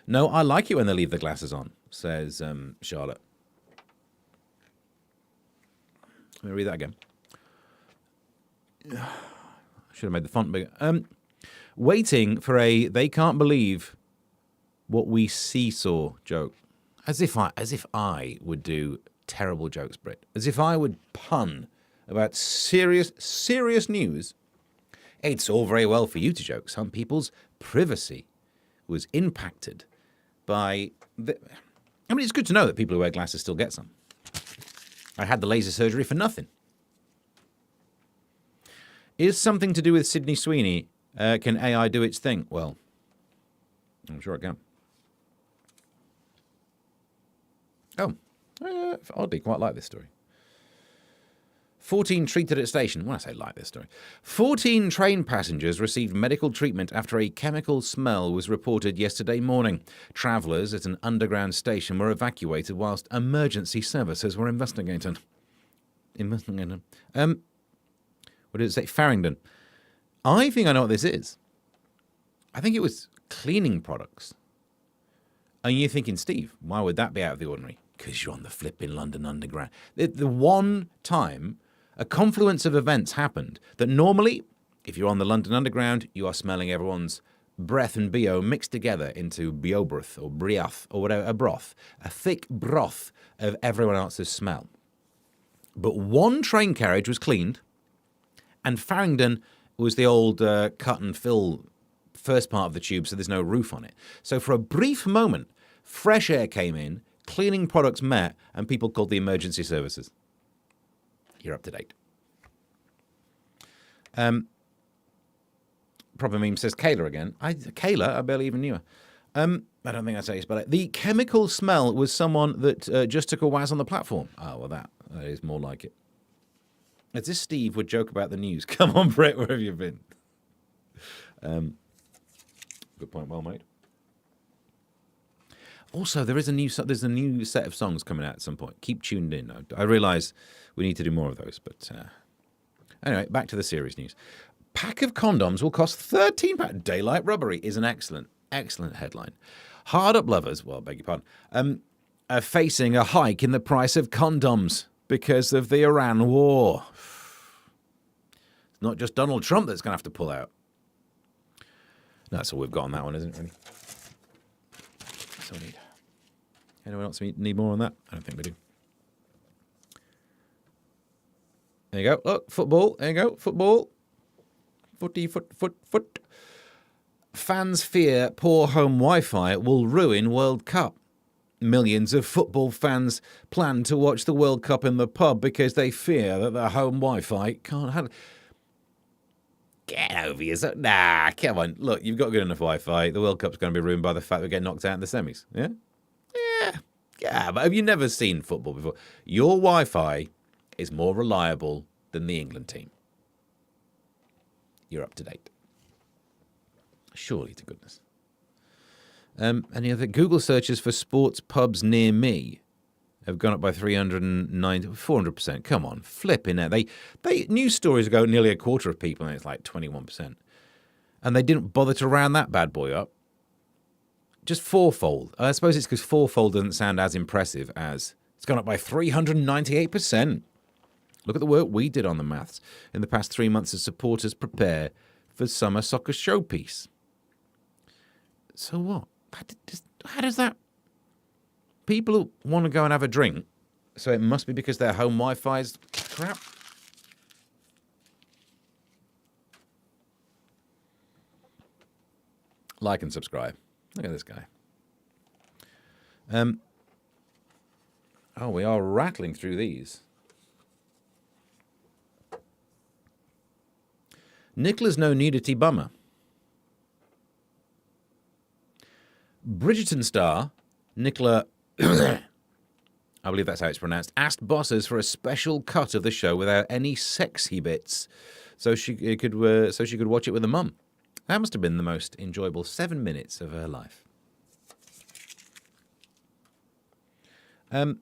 Speaker 1: No, I like it when they leave the glasses on, says Charlotte. Let me read that again. Should have made the font bigger. Waiting for a they can't believe what we seesaw joke. As if I would do terrible jokes, Britt. As if I would pun about serious news. It's all very well for you to joke. Some people's privacy was impacted by it's good to know that people who wear glasses still get some. I had the laser surgery for nothing. Is something to do with Sydney Sweeney? Can AI do its thing? Well, I'm sure it can. Oh, oddly, quite like this story. 14 treated at station. When I say like this story, 14 train passengers received medical treatment after a chemical smell was reported yesterday morning. Travellers at an underground station were evacuated whilst emergency services were investigating. What did it say? Farringdon. I think I know what this is. I think it was cleaning products. And you're thinking, Steve, why would that be out of the ordinary? Because you're on the flipping London Underground. The one time a confluence of events happened that normally, if you're on the London Underground, you are smelling everyone's breath and BO mixed together into biobreth or briath or whatever, a broth, a thick broth of everyone else's smell. But one train carriage was cleaned, and Farringdon was the old cut and fill first part of the tube, so there's no roof on it. So for a brief moment, fresh air came in, cleaning products met, and people called the emergency services. You're up to date. Proper meme says Kayla again. Kayla, I barely even knew her. I don't think that's how you spell it. The chemical smell was someone that just took a waz on the platform. Oh, well, that is more like it. As this Steve would joke about the news. Come on, Brett, where have you been? Good point, well made. Also, there's a new set of songs coming out at some point. Keep tuned in. I realise we need to do more of those, but anyway, back to the serious news. Pack of condoms will cost £13. Daylight robbery is an excellent headline. Hard up lovers, well, beg your pardon, are facing a hike in the price of condoms because of the Iran war. It's not just Donald Trump that's going to have to pull out. That's all we've got on that one, isn't it, really? That's all we need. Anyone else need more on that? I don't think we do. There you go. Look, football. There you go. Football. Foot. Fans fear poor home Wi-Fi will ruin World Cup. Millions of football fans plan to watch the World Cup in the pub because they fear that their home Wi-Fi can't handle. Get over yourself. Nah, come on. Look, you've got good enough Wi-Fi. The World Cup's going to be ruined by the fact we get knocked out in the semis. Yeah? Yeah, but have you never seen football before? Your Wi-Fi is more reliable than the England team. You're up to date. Surely to goodness. Any other Google searches for sports pubs near me have gone up by 400%. Come on, flipping it. They news stories ago nearly a quarter of people, and it's like 21%. And they didn't bother to round that bad boy up. Just fourfold. I suppose it's because fourfold doesn't sound as impressive as it's gone up by 398%. Look at the work we did on the maths in the past 3 months as supporters prepare for summer soccer showpiece. So what? How does that... People who want to go and have a drink, so it must be because their home Wi-Fi's crap? Like and subscribe. Look at this guy. Oh, we are rattling through these. Nicola's no nudity bummer. Bridgerton star Nicola, I believe that's how it's pronounced, asked bosses for a special cut of the show without any sexy bits, so she could watch it with her mum. That must have been the most enjoyable 7 minutes of her life. I've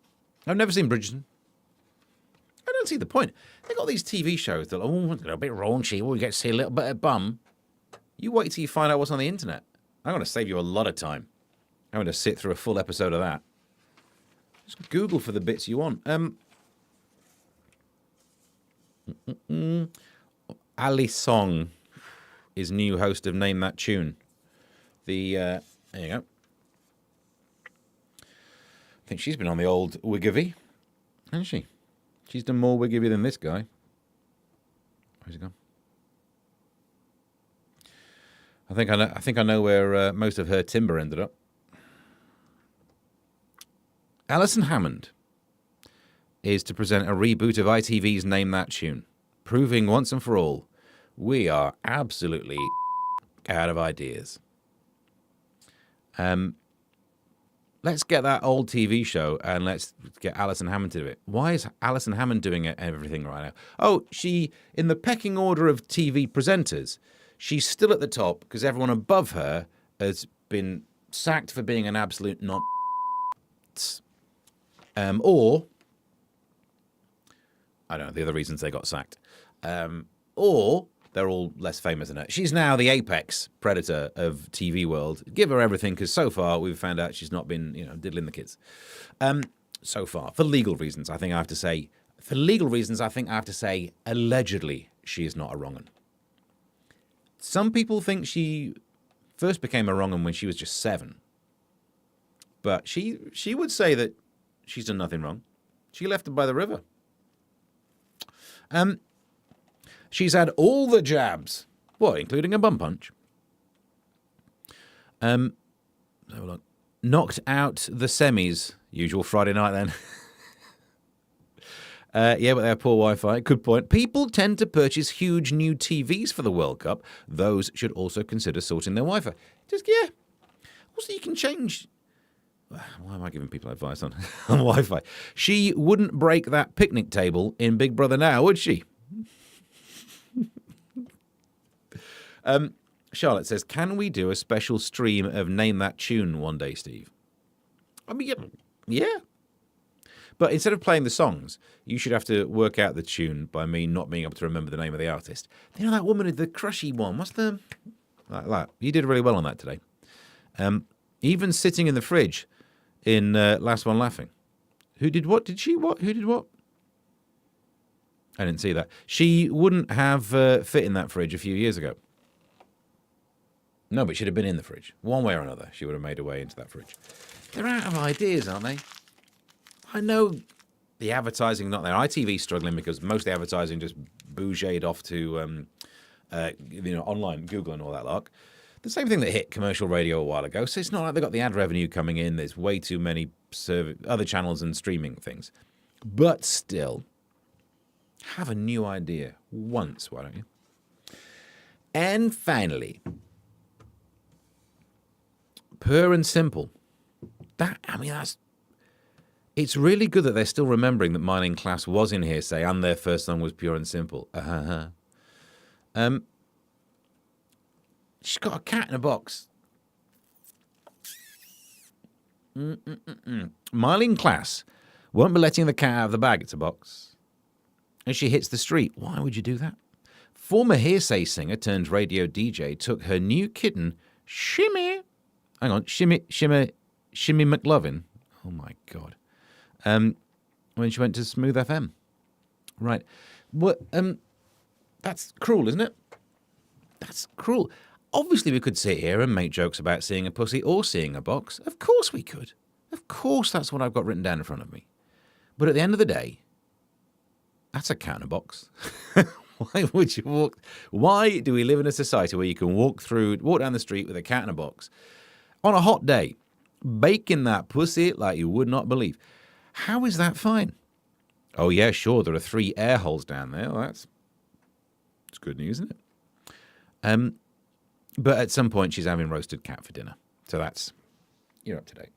Speaker 1: never seen Bridgerton. I don't see the point. They've got these TV shows that are a bit raunchy. We get to see a little bit of bum. You wait till you find out what's on the internet. I'm going to save you a lot of time. I'm going to sit through a full episode of that. Just Google for the bits you want. Ali Song is new host of Name That Tune. There you go. I think she's been on the old Wiggovy, hasn't she? She's done more Wiggovy than this guy. Where's he gone? I think I know where most of her timber ended up. Alison Hammond is to present a reboot of ITV's Name That Tune, proving once and for all we are absolutely out of ideas. Let's get that old TV show and let's get Alison Hammond to do it. Why is Alison Hammond doing everything right now? Oh, she, in the pecking order of TV presenters, she's still at the top because everyone above her has been sacked for being an absolute non. Or, I don't know, the other reasons they got sacked. Or they're all less famous than her. She's now the apex predator of TV world. Give her everything, because so far we've found out she's not been, diddling the kids. So far, for legal reasons, I think I have to say, allegedly, she is not a wrong 'un. Some people think she first became a wrong 'un when she was just 7. But she would say that she's done nothing wrong. She left her by the river. She's had all the jabs. What, including a bum punch? Knocked out the semis. Usual Friday night then. Yeah, but they have poor Wi-Fi. Good point. People tend to purchase huge new TVs for the World Cup. Those should also consider sorting their Wi-Fi. Yeah. Also, you can change... Why am I giving people advice on Wi-Fi? She wouldn't break that picnic table in Big Brother now, would she? Charlotte says, can we do a special stream of Name That Tune one day, Steve? I mean, yeah. But instead of playing the songs, you should have to work out the tune by me not being able to remember the name of the artist. You know that woman, the crushy one? What's the... Like that. You did really well on that today. Even sitting in the fridge in Last One Laughing. Who did what? Did she what? Who did what? I didn't see that. She wouldn't have fit in that fridge a few years ago. No, but she'd have been in the fridge. One way or another, she would have made her way into that fridge. They're out of ideas, aren't they? I know the advertising not there. ITV's struggling because most of the advertising just bougéed off to online, Google and all that lark. The same thing that hit commercial radio a while ago. So it's not like they've got the ad revenue coming in. There's way too many other channels and streaming things. But still, have a new idea once, why don't you? And finally, Pure and Simple. It's really good that they're still remembering that Mining Class was in Hearsay and their first song was Pure and Simple. She's got a cat in a box. Mining Class won't be letting the cat out of the bag. It's a box. And she hits the street. Why would you do that? Former Hearsay singer turned radio DJ took her new kitten, Shimmy McLovin. Oh, my God. When she went to Smooth FM. Right. What? That's cruel, isn't it? That's cruel. Obviously, we could sit here and make jokes about seeing a pussy or seeing a box. Of course we could. Of course that's what I've got written down in front of me. But at the end of the day, that's a cat in a box. Why would you walk? Why do we live in a society where you can walk down the street with a cat in a box on a hot day, baking that pussy like you would not believe? How is that fine? Oh, yeah, sure, there are 3 air holes down there. Well, that's good news, isn't it? But at some point, she's having roasted cat for dinner. So you're up to date.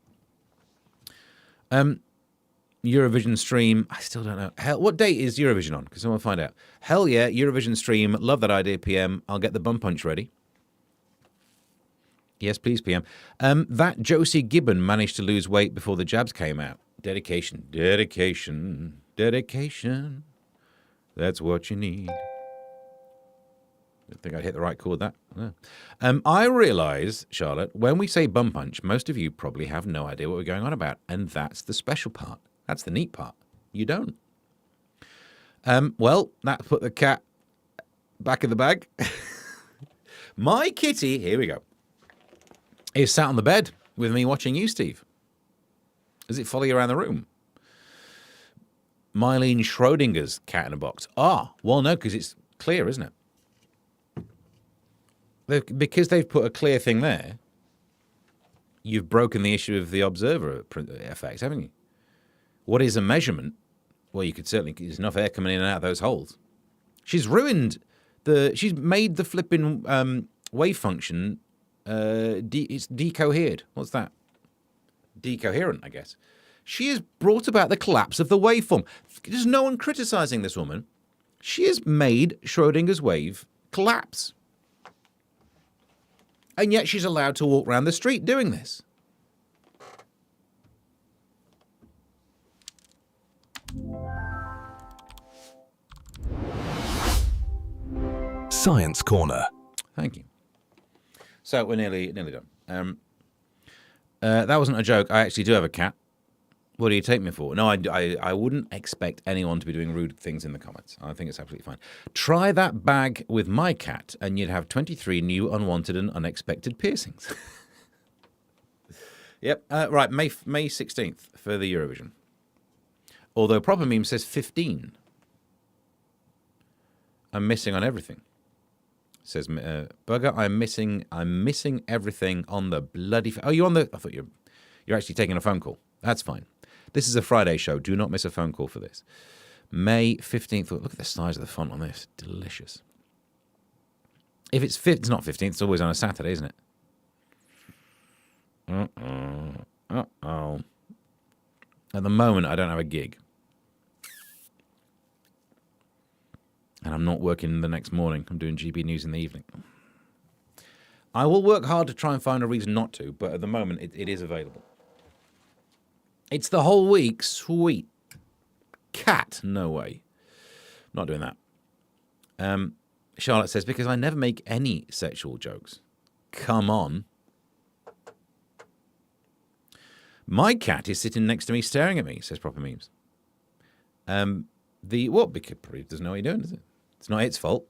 Speaker 1: Eurovision stream, I still don't know. Hell, what date is Eurovision on? Because I want to find out. Hell yeah, Eurovision stream. Love that idea, PM. I'll get the bum punch ready. Yes, please, PM. That Josie Gibbon managed to lose weight before the jabs came out. Dedication. That's what you need. I think I'd hit the right chord with that. No. I realise, Charlotte, when we say bum punch, most of you probably have no idea what we're going on about. And that's the special part. That's the neat part. You don't. Well, that put the cat back in the bag. My kitty, here we go, is sat on the bed with me watching you, Steve. Does it follow you around the room? Mylene Schrodinger's cat in a box. Ah, well, no, because it's clear, isn't it? Because they've put a clear thing there, you've broken the issue of the observer effect, haven't you? What is a measurement? Well, you could certainly, there's enough air coming in and out of those holes. She's she's made the flipping wave function, it's decohered. What's that? Decoherent, I guess. She has brought about the collapse of the waveform. There's no one criticizing this woman. She has made Schrodinger's wave collapse. And yet she's allowed to walk around the street doing this.
Speaker 2: Science Corner.
Speaker 1: Thank you. So we're nearly done. That wasn't a joke. I actually do have a cat. What do you take me for? No, I wouldn't expect anyone to be doing rude things in the comments. I think it's absolutely fine. Try that bag with my cat, and you'd have 23 new unwanted and unexpected piercings. Yep. Right, May 16th for the Eurovision. Although Proper Meme says 15. I'm missing on everything. Says Bugger, I'm missing everything on the bloody. Oh, you on the? I thought you're actually taking a phone call. That's fine. This is a Friday show. Do not miss a phone call for this. May 15th. Look at the size of the font on this. Delicious. If it's not 15th, it's always on a Saturday, isn't it? Uh-oh. At the moment, I don't have a gig. And I'm not working the next morning. I'm doing GB News in the evening. I will work hard to try and find a reason not to, but at the moment, it is available. It's the whole week. Sweet. Cat. No way. Not doing that. Charlotte says, because I never make any sexual jokes. Come on. My cat is sitting next to me staring at me, says Proper Memes. Because probably doesn't know what you're doing, does it? It's not its fault.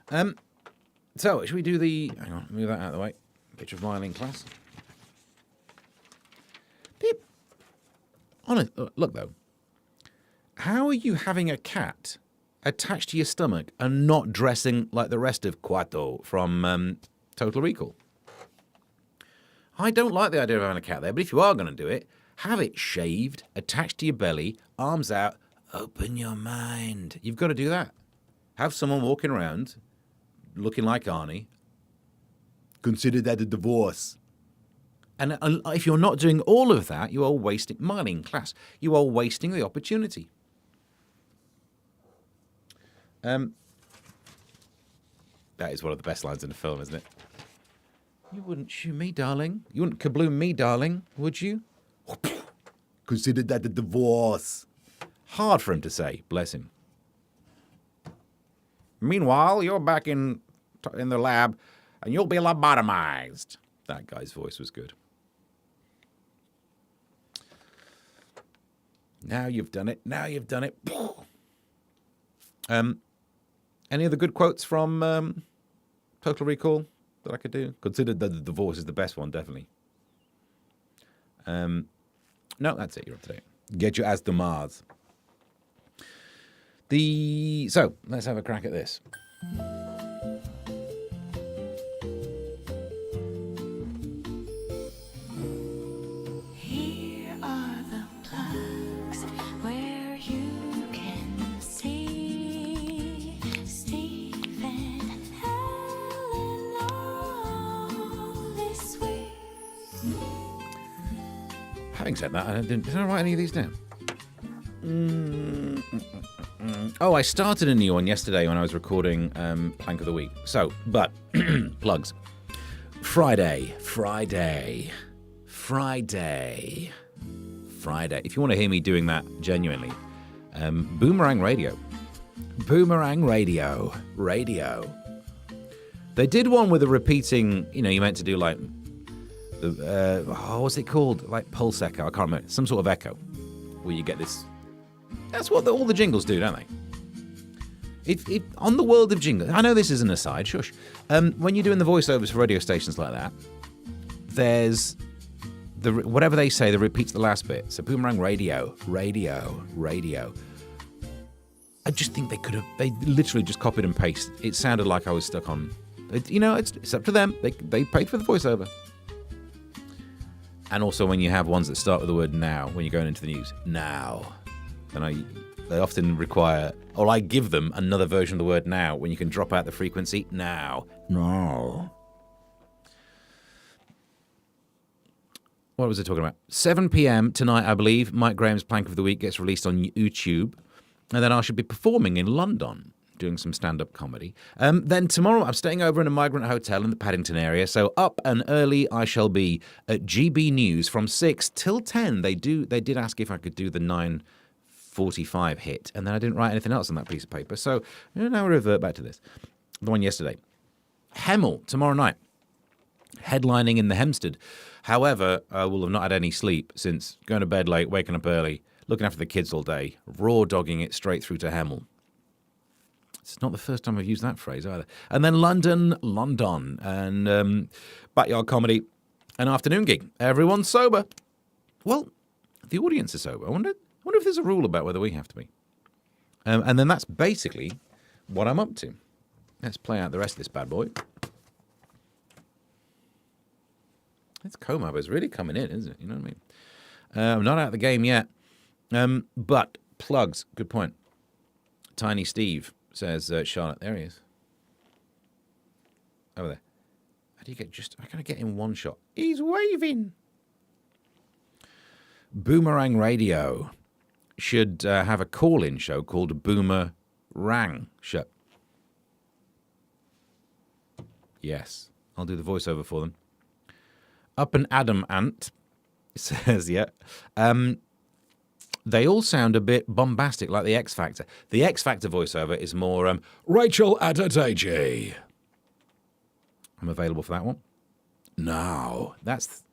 Speaker 1: So, should we do hang on, move that out of the way. Picture of Mile in class. Beep. Look, though. How are you having a cat attached to your stomach and not dressing like the rest of Quato from Total Recall? I don't like the idea of having a cat there, but if you are going to do it, have it shaved, attached to your belly, arms out, open your mind. You've got to do that. Have someone walking around looking like Arnie. Consider that a divorce. And if you're not doing all of that, you are wasting, Marlene class, you are wasting the opportunity. That is one of the best lines in the film, isn't it? You wouldn't shoot me, darling. You wouldn't kabloom me, darling, would you? Consider that a divorce. Hard for him to say, bless him. Meanwhile, you're back in the lab, and you'll be lobotomized. That guy's voice was good. Now you've done it. Now you've done it. Any other good quotes from Total Recall? that I could do. Consider that the voice is the best one, definitely. No, that's it. You're up to date. Get your ass to Mars. So let's have a crack at this.
Speaker 5: Here are the plugs where you can see Steve and Helen all this week.
Speaker 1: Having said that, did I write any of these down? Oh, I started a new one yesterday when I was recording Plank of the Week. So, but, plugs. Friday. If you want to hear me doing that genuinely, Boomerang Radio. They did one with a repeating, you meant to do like, what's it called? Like pulse echo, I can't remember. Some sort of echo, where you get this. That's what all the jingles do, don't they? On the world of jingles, I know this is an aside, shush. When you're doing the voiceovers for radio stations like that, there's whatever they say that repeats the last bit. So Boomerang Radio. I just think they literally just copied and pasted. It sounded like I was stuck on, it's up to them. They paid for the voiceover. And also when you have ones that start with the word now, when you're going into the news, now. And they often require, or I give them another version of the word now when you can drop out the frequency. Now. No. What was I talking about? 7 p.m. tonight, I believe, Mike Graham's Plank of the Week gets released on YouTube. And then I should be performing in London, doing some stand-up comedy. Then tomorrow I'm staying over in a migrant hotel in the Paddington area. So up and early I shall be at GB News from 6 till 10. They did ask if I could do the 9:45 hit, and then I didn't write anything else on that piece of paper. So now we revert back to this. The one yesterday. Hemel, tomorrow night. Headlining in the Hempstead. However, I will have not had any sleep since going to bed late, waking up early, looking after the kids all day, raw dogging it straight through to Hemel. It's not the first time I've used that phrase either. And then London, and Backyard Comedy, an afternoon gig. Everyone's sober. Well, the audience is sober. I wonder if there's a rule about whether we have to be. And then that's basically what I'm up to. Let's play out the rest of this bad boy. This comb-over is really coming in, isn't it? You know what I mean? I'm not out of the game yet. But plugs, good point. Tiny Steve says, Charlotte, there he is. Over there. How do you get I gotta get in one shot. He's waving. Boomerang Radio should have a call-in show called Boomerang Show. Yes, I'll do the voiceover for them. Up and Adam Ant says, yeah. They all sound a bit bombastic, like the X Factor. The X Factor voiceover is more Rachel Adedeji. I'm available for that one. No, that's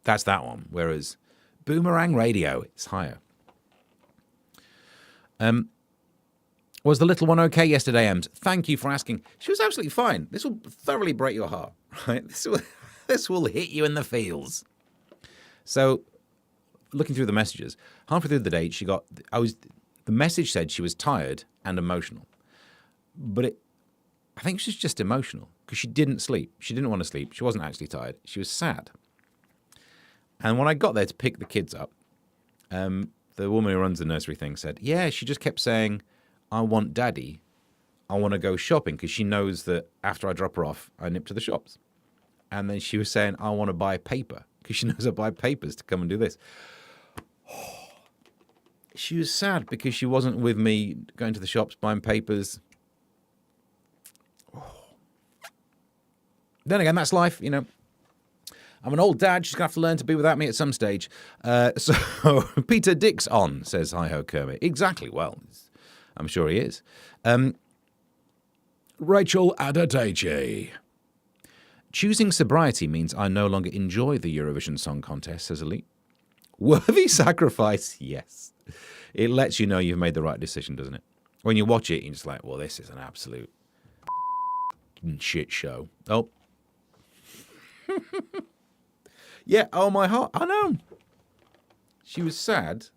Speaker 1: that one. Whereas Boomerang Radio, it's higher. Was the little one okay yesterday, Ems? Thank you for asking. She was absolutely fine. This will thoroughly break your heart, right? This will hit you in the feels. So, looking through the messages, halfway through the day, the message said she was tired and emotional. But I think she's just emotional because she didn't sleep. She didn't want to sleep. She wasn't actually tired. She was sad. And when I got there to pick the kids up, the woman who runs the nursery thing said, yeah, she just kept saying, I want daddy. I want to go shopping because she knows that after I drop her off, I nip to the shops. And then she was saying, I want to buy paper because she knows I buy papers to come and do this. She was sad because she wasn't with me going to the shops, buying papers. Then again, that's life, I'm an old dad. She's going to have to learn to be without me at some stage. So Peter Dix on, says Hi-Ho Kermit. Exactly. Well, I'm sure he is. Rachel Adedeji. Choosing sobriety means I no longer enjoy the Eurovision Song Contest, says Elite. Worthy sacrifice, yes. It lets you know you've made the right decision, doesn't it? When you watch it, you're just like, well, this is an absolute shit show. Oh, Yeah, oh my heart. I know. She was sad.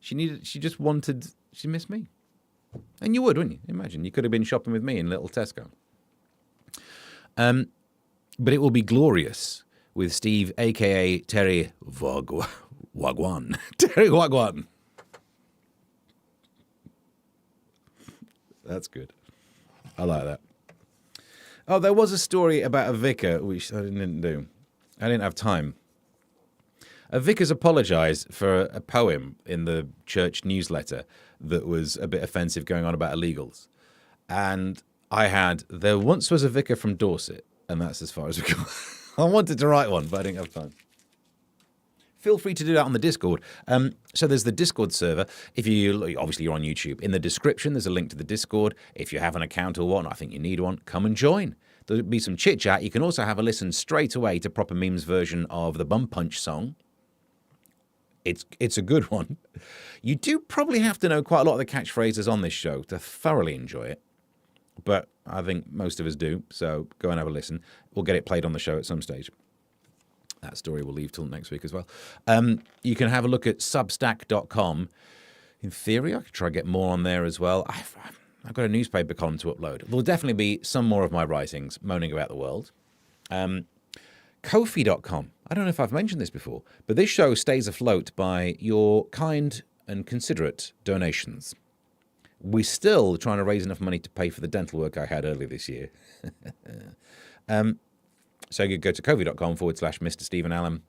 Speaker 1: She missed me. And you would, wouldn't you? Imagine, you could have been shopping with me in little Tesco. But it will be glorious with Steve, a.k.a. Terry Wagwan. Terry Wagwan. That's good. I like that. Oh, there was a story about a vicar, which I didn't do. I didn't have time. A vicar's apologised for a poem in the church newsletter that was a bit offensive, going on about illegals. And there once was a vicar from Dorset, and that's as far as we got. I wanted to write one, but I didn't have time. Feel free to do that on the Discord. So there's the Discord server. Obviously you're on YouTube. In the description, there's a link to the Discord. If you have an account or what, I think you need one, come and join. There'll be some chit-chat. You can also have a listen straight away to Proper Memes' version of the Bum Punch song. It's a good one. You do probably have to know quite a lot of the catchphrases on this show to thoroughly enjoy it. But I think most of us do, so go and have a listen. We'll get it played on the show at some stage. That story we'll leave till next week as well. You can have a look at substack.com. In theory, I could try to get more on there as well. I've got a newspaper column to upload. There'll definitely be some more of my writings moaning about the world. Ko-fi.com. I don't know if I've mentioned this before, but this show stays afloat by your kind and considerate donations. We're still trying to raise enough money to pay for the dental work I had earlier this year. So you could go to ko-fi.com/Mr. Stephen Allen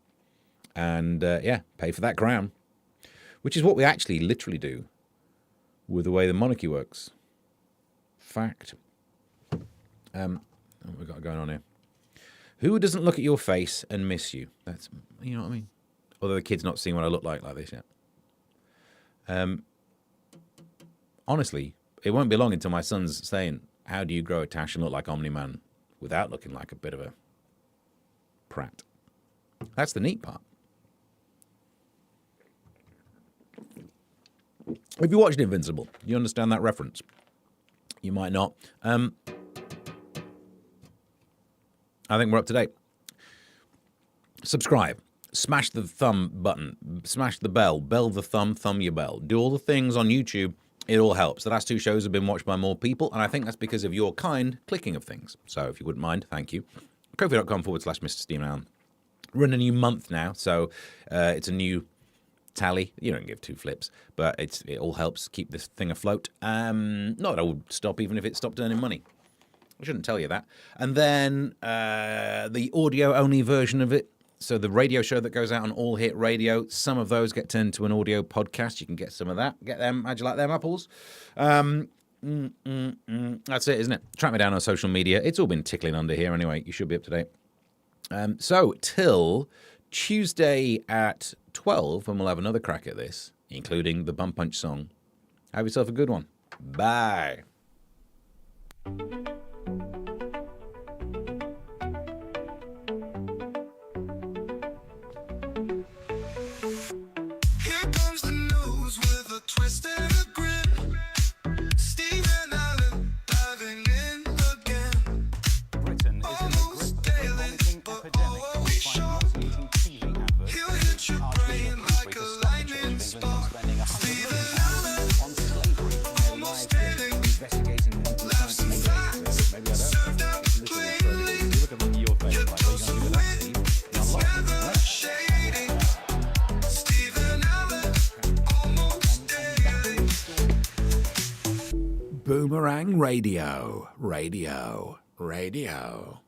Speaker 1: and, pay for that crown, which is what we actually literally do with the way the monarchy works. Fact. What have we got going on here? Who doesn't look at your face and miss you? That's, you know what I mean? Although the kid's not seeing what I look like this yet. Honestly, it won't be long until my son's saying, how do you grow a tash and look like Omni-Man without looking like a bit of a prat? That's the neat part. If you watched Invincible, you understand that reference. You might not. I think we're up to date. Subscribe. Smash the thumb button. Smash the bell. Bell the thumb. Thumb your bell. Do all the things on YouTube. It all helps. The last two shows have been watched by more people, and I think that's because of your kind clicking of things. So if you wouldn't mind, thank you. Ko-fi.com/Mr. Stephen Allen. We're in a new month now, so it's a new tally. You don't give two flips, but it all helps keep this thing afloat. Not that I would stop even if it stopped earning money. I shouldn't tell you that. And then the audio-only version of it, so the radio show that goes out on All Hit Radio, some of those get turned to an audio podcast. You can get some of that. Get them. How'd you like them apples? That's it, isn't it? Track me down on social media. It's all been tickling under here anyway. You should be up to date. So till Tuesday at 12, when we'll have another crack at this, including the Bum Punch song. Have yourself a good one. Bye.
Speaker 3: Here comes the news with a twist and a grin. Stephen Allen diving in again.
Speaker 6: Britain is in the grip of a vomiting epidemic, despite loss-leading TV adverts.
Speaker 3: He'll hit your brain like a lightning spark. Stephen Allen
Speaker 6: On slavery,
Speaker 3: almost daily.
Speaker 6: investigating
Speaker 3: Laughs and facts served up plainly. Your dose of wit is never shady. Stephen Allen almost daily.
Speaker 1: Boomerang Radio. Radio. Radio.